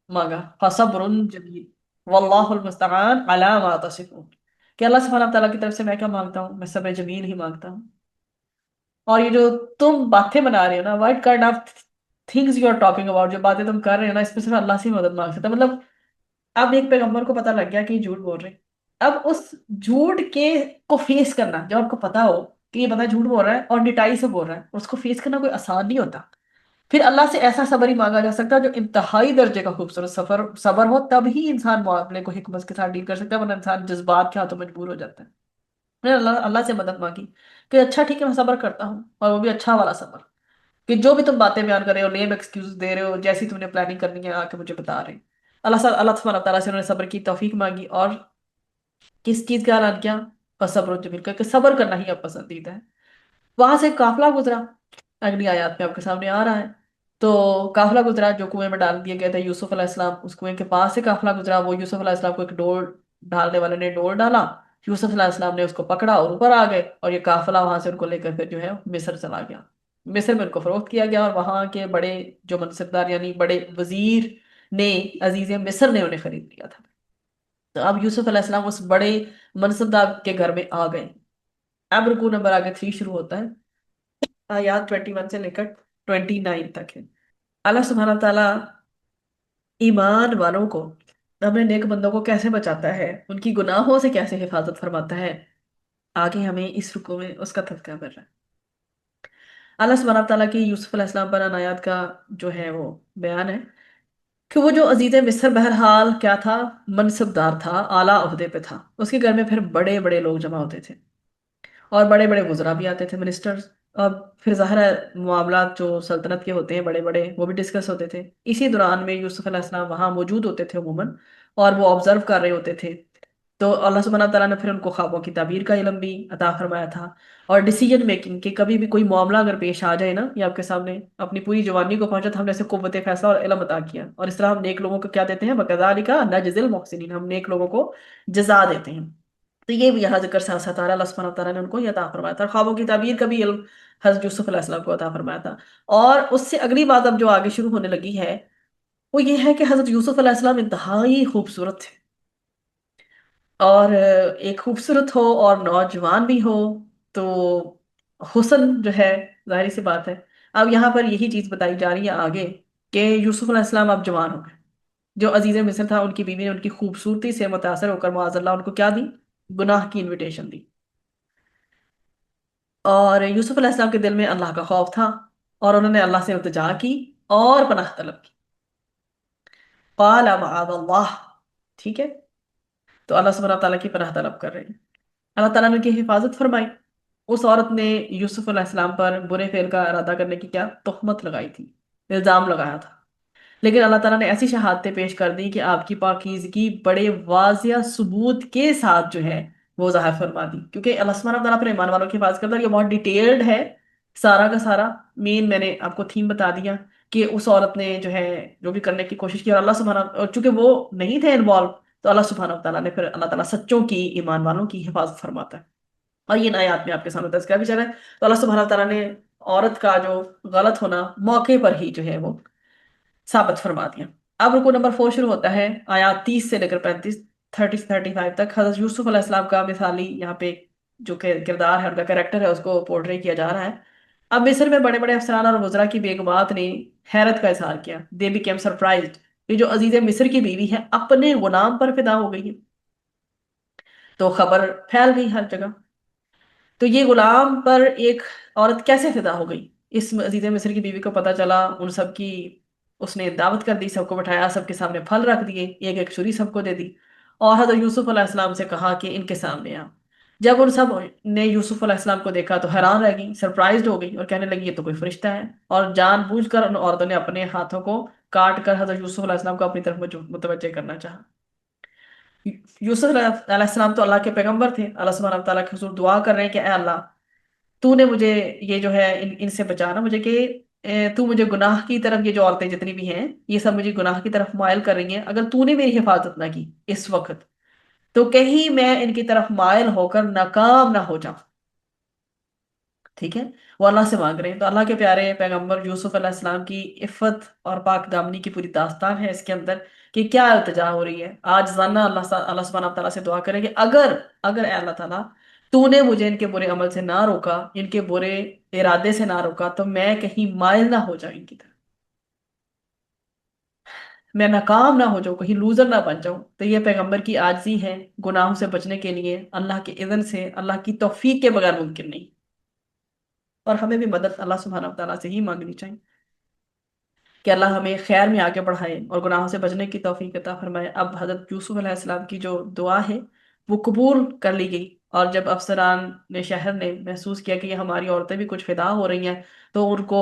مانگا، فصبر جمیل واللہ المستعان علی ما تصفون، کہ اللہ سبحانہ تعالیٰ کی طرف سے میں کیا مانگتا ہوں، میں صبر جمیل ہی مانگتا ہوں۔ اور یہ جو تم باتیں بنا رہے ہو نا، what kind of things you are talking about, جو باتیں تم کر رہے ہو نا، اس میں صرف اللہ سے ہی مدد مانگ سکتا ہے۔ مطلب اب ایک پیغمبر کو پتہ لگ گیا کہ یہ جھوٹ بول رہے ہیں، اب اس جھوٹ کے کو فیس کرنا، جب آپ کو پتا ہو کہ یہ بندہ جھوٹ بول رہا ہے اور ڈٹائی سے بول رہا ہے، اس کو فیس کرنا کوئی آسان نہیں ہوتا۔ پھر اللہ سے ایسا صبر ہی مانگا جا سکتا ہے جو انتہائی درجے کا خوبصورت صبر ہو، تب ہی انسان معاملے کو حکمت کے ساتھ ڈیل کر سکتا ہے، ورنہ انسان جذبات کے ہاتھوں مجبور ہو جاتا ہے۔ میں نے اللہ سے مدد مانگی کہ اچھا ٹھیک ہے میں صبر کرتا ہوں، اور وہ بھی اچھا والا صبر۔ کہ جو بھی تم باتیں بیان کر رہے ہو، لیم ایکسکیوز دے رہے ہو، جیسی تم نے پلاننگ کرنی ہے آ کے مجھے بتا رہے ہیں۔ اللہ سبحانہ تعالیٰ سے انہوں نے صبر کی توفیق مانگی، اور کس چیز کا اعلان کیا؟ صبر جمیل کا، کہ صبر کرنا ہی اب پسندیدہ ہے۔ وہاں سے قافلہ گزرا، اگلی آیات میں آپ کے سامنے آ رہا ہے۔ تو قافلہ گزرا، جو کنویں میں ڈال دیے گئے تھے یوسف علیہ السلام، اس کنویں کے پاس سے قافلہ گزرا، وہ یوسف علیہ السلام کو ایک ڈور، ڈالنے والے نے ڈور ڈالا، یوسف علیہ السلام نے اس کو پکڑا اور اوپر آ گئے، اور یہ قافلہ وہاں سے ان کو لے کر پھر جو ہے مصر چلا گیا۔ مصر میں ان کو فروخت کیا گیا، اور وہاں کے بڑے جو منصبدار یعنی بڑے وزیر نے، عزیز مصر نے انہیں خرید لیا تھا۔ تو اب یوسف علیہ السلام اس بڑے منصبدار کے گھر میں آ گئے۔ اب رکو نمبر آگے 3 شروع ہوتا ہے، آیات 21 سے لے کر 29 تک ہے۔ اللہ سبحانہ تعالیٰ ایمان والوں کو، اپنے نیک بندوں کو کیسے بچاتا ہے، ان کی گناہوں سے کیسے حفاظت فرماتا ہے، آگے ہمیں اس رکو میں اس کا تذکرہ کر رہا ہے۔ اللہ سبحانہ تعالیٰ کی یوسف علیہ السلام پر عنایات کا جو ہے وہ بیان ہے، کہ وہ جو عزیز مصر بہرحال کیا تھا، منصب دار تھا، اعلیٰ عہدے پہ تھا، اس کے گھر میں پھر بڑے بڑے لوگ جمع ہوتے تھے، اور بڑے بڑے وزراء بھی آتے تھے، منسٹرز، اور پھر ظاہر ہے معاملات جو سلطنت کے ہوتے ہیں بڑے بڑے وہ بھی ڈسکس ہوتے تھے۔ اسی دوران میں یوسف علیہ السلام وہاں موجود ہوتے تھے عموماً، اور وہ آبزرو کر رہے ہوتے تھے۔ تو اللہ سبحانہ تعالیٰ نے پھر ان کو خوابوں کی تعبیر کا علم بھی عطا فرمایا تھا، اور ڈیسیجن میکنگ کہ کبھی بھی کوئی معاملہ اگر پیش آ جائے نا، یہ آپ کے سامنے اپنی پوری جوانی کو پہنچا، تو ہم نے اسے قوت فیصلہ اور علم عطا کیا، اور اس طرح ہم نیک لوگوں کو کیا دیتے ہیں، وَكَذَلِكَ نَجْزِي الْمُحْسِنِينَ، ہم نیک لوگوں کو جزا دیتے ہیں۔ تو یہ بھی یہاں ذکر ساتھ ساتھ آ رہا ہے، اللہ سبحانہ تعالیٰ نے ان کو یہ عطا فرمایا تھا، خوابوں کی تعبیر کا بھی علم حضرت یوسف علیہ السلام کو عطا فرمایا تھا۔ اور اس سے اگلی بات اب جو آگے شروع ہونے لگی ہے، وہ یہ ہے کہ حضرت یوسف علیہ السلام انتہائی خوبصورت تھے، اور ایک خوبصورت ہو اور نوجوان بھی ہو، تو حسن جو ہے ظاہری سی بات ہے۔ اب یہاں پر یہی چیز بتائی جا رہی ہے آگے، کہ یوسف علیہ السلام اب جوان ہو گئے، جو عزیز مصر تھا ان کی بیوی نے ان کی خوبصورتی سے متاثر ہو کر معاذ اللہ ان کو کیا دی، گناہ کی انویٹیشن دی، اور یوسف علیہ السلام کے دل میں اللہ کا خوف تھا، اور انہوں نے اللہ سے التجا کی اور پناہ طلب کی، قال معاذ اللہ، ٹھیک ہے، تو اللہ سبحانہ تعالیٰ کی پناہ طلب کر رہے ہیں۔ اللہ تعالیٰ نے ان کی حفاظت فرمائی۔ اس عورت نے یوسف علیہ السلام پر برے فعل کا ارادہ کرنے کی کیا تہمت لگائی تھی، الزام لگایا تھا، لیکن اللہ تعالیٰ نے ایسی شہادتیں پیش کر دی کہ آپ کی پاکیزگی بڑے واضح ثبوت کے ساتھ جو ہے وہ ظاہر فرما دی، کیونکہ اللہ سبحانہ تعالیٰ اپنے ایمان والوں کی حفاظت کرتا ہے، یہ بہت ڈیٹیلڈ ہے سارا کا سارا۔ مین میں نے آپ کو تھیم بتا دیا کہ اس عورت نے جو ہے جو بھی کرنے کی کوشش کی، اور اللہ سبحانہ، اور چونکہ وہ نہیں تھے انوالو، تو اللہ سبحانہ تعالیٰ نے پھر، اللہ تعالیٰ سچوں کی، ایمان والوں کی حفاظت فرماتا ہے، اور یہ آیات میں آپ کے سامنے تذکرہ بھی چلا ہے۔ تو اللہ سبحانہ تعالیٰ نے عورت کا جو غلط ہونا موقع پر ہی جو ہے وہ ثابت فرما دیا۔ اب رکو نمبر 4 شروع ہوتا ہے، آیات 30 سے لے کر 35، 30 سے 35 تک، حضرت یوسف علیہ السلام کا مثالی یہاں پہ جو کہ کردار ہے، ان کا کریکٹر ہے، اس کو پورٹری کیا جا رہا ہے۔ اب مصر میں بڑے بڑے افسران اور وزراء کی بیگمات نے حیرت کا اظہار کیا، دے بیکیم سرپرائزڈ، یہ جو عزیز مصر کی بیوی ہے اپنے غلام پر فدا ہو گئی ہے، تو خبر پھیل گئی ہر جگہ۔ تو یہ غلام پر ایک عورت کیسے فدا ہو گئی؟ اس عزیز مصر کی بیوی کو پتا چلا، ان سب کی اس نے دعوت کر دی، سب کو بٹھایا، سب کے سامنے پھل رکھ دیے، ایک ایک چھری سب کو دے دی، اور حضرت یوسف علیہ السلام سے کہا کہ ان کے سامنے آ۔ جب ان سب نے یوسف علیہ السلام کو دیکھا تو حیران رہ گئی، سرپرائزڈ ہو گئی، اور کہنے لگی یہ تو کوئی فرشتہ ہے، اور جان بوجھ کر ان عورتوں نے اپنے ہاتھوں کو کاٹ کر حضرت یوسف علیہ السلام کو اپنی طرف متوجہ کرنا چاہا۔ یوسف علیہ السلام تو اللہ کے پیغمبر تھے، اللہ سبحانہ تعالیٰ کے حضور دعا کر رہے ہیں کہ اے اللہ، تو نے مجھے یہ جو ہے ان سے بچانا مجھے، کہ تو مجھے گناہ کی طرف، یہ جو عورتیں جتنی بھی ہیں یہ سب مجھے گناہ کی طرف مائل کر رہی ہیں، اگر تو نے میری حفاظت نہ کی اس وقت، تو کہیں میں ان کی طرف مائل ہو کر ناکام نہ ہو جاؤں، ٹھیک ہے۔ وہ اللہ سے مانگ رہے ہیں، تو اللہ کے پیارے پیغمبر یوسف علیہ السلام کی عفت اور پاک دامنی کی پوری داستان ہے اس کے اندر، کہ کیا التجا ہو رہی ہے آج زاننا، اللہ سبحانہ تعالیٰ سے دعا کریں کہ اگر اے اللہ تعالیٰ تو نے مجھے ان کے برے عمل سے نہ روکا، ان کے برے ارادے سے نہ روکا، تو میں کہیں مائل نہ ہو جاؤں ان کی طرف، میں ناکام نہ ہو جاؤں، کہیں لوزر نہ بن جاؤں۔ تو یہ پیغمبر کی عاجزی ہے، گناہوں سے بچنے کے لیے اللہ کے اذن سے، اللہ کی توفیق کے بغیر ممکن نہیں، اور ہمیں بھی مدد اللہ سبحانہ تعالیٰ سے ہی مانگنی چاہیے کہ اللہ ہمیں خیر میں آگے بڑھائے اور گناہوں سے بچنے کی توفیق عطا فرمائے۔ اب حضرت یوسف علیہ السلام کی جو دعا ہے وہ قبول کر لی گئی، اور جب افسران نے، شہر نے محسوس کیا کہ یہ ہماری عورتیں بھی کچھ فدا ہو رہی ہیں، تو ان کو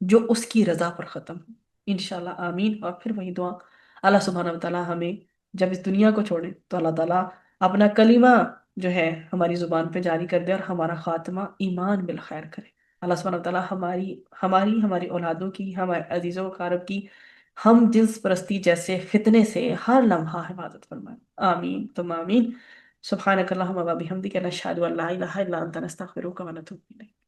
جو اس کی رضا پر ختم ہو، انشاءاللہ آمین۔ اور پھر وہی دعا، اللہ سبحانہ و تعالیٰ ہمیں جب اس دنیا کو چھوڑے تو اللہ تعالیٰ اپنا کلمہ جو ہے ہماری زبان پہ جاری کر دے اور ہمارا خاتمہ ایمان بالخیر کرے۔ اللہ سبحانہ و تعالیٰ ہماری اولادوں کی، ہمارے عزیزوں و اقارب کی ہم جنس پرستی جیسے فتنے سے ہر لمحہ حفاظت فرمائے، آمین تم آمین۔ سبحانک اللہم و بحمدک نشہد ان لا الہ الا انت نستغفرک و نتوب الیک۔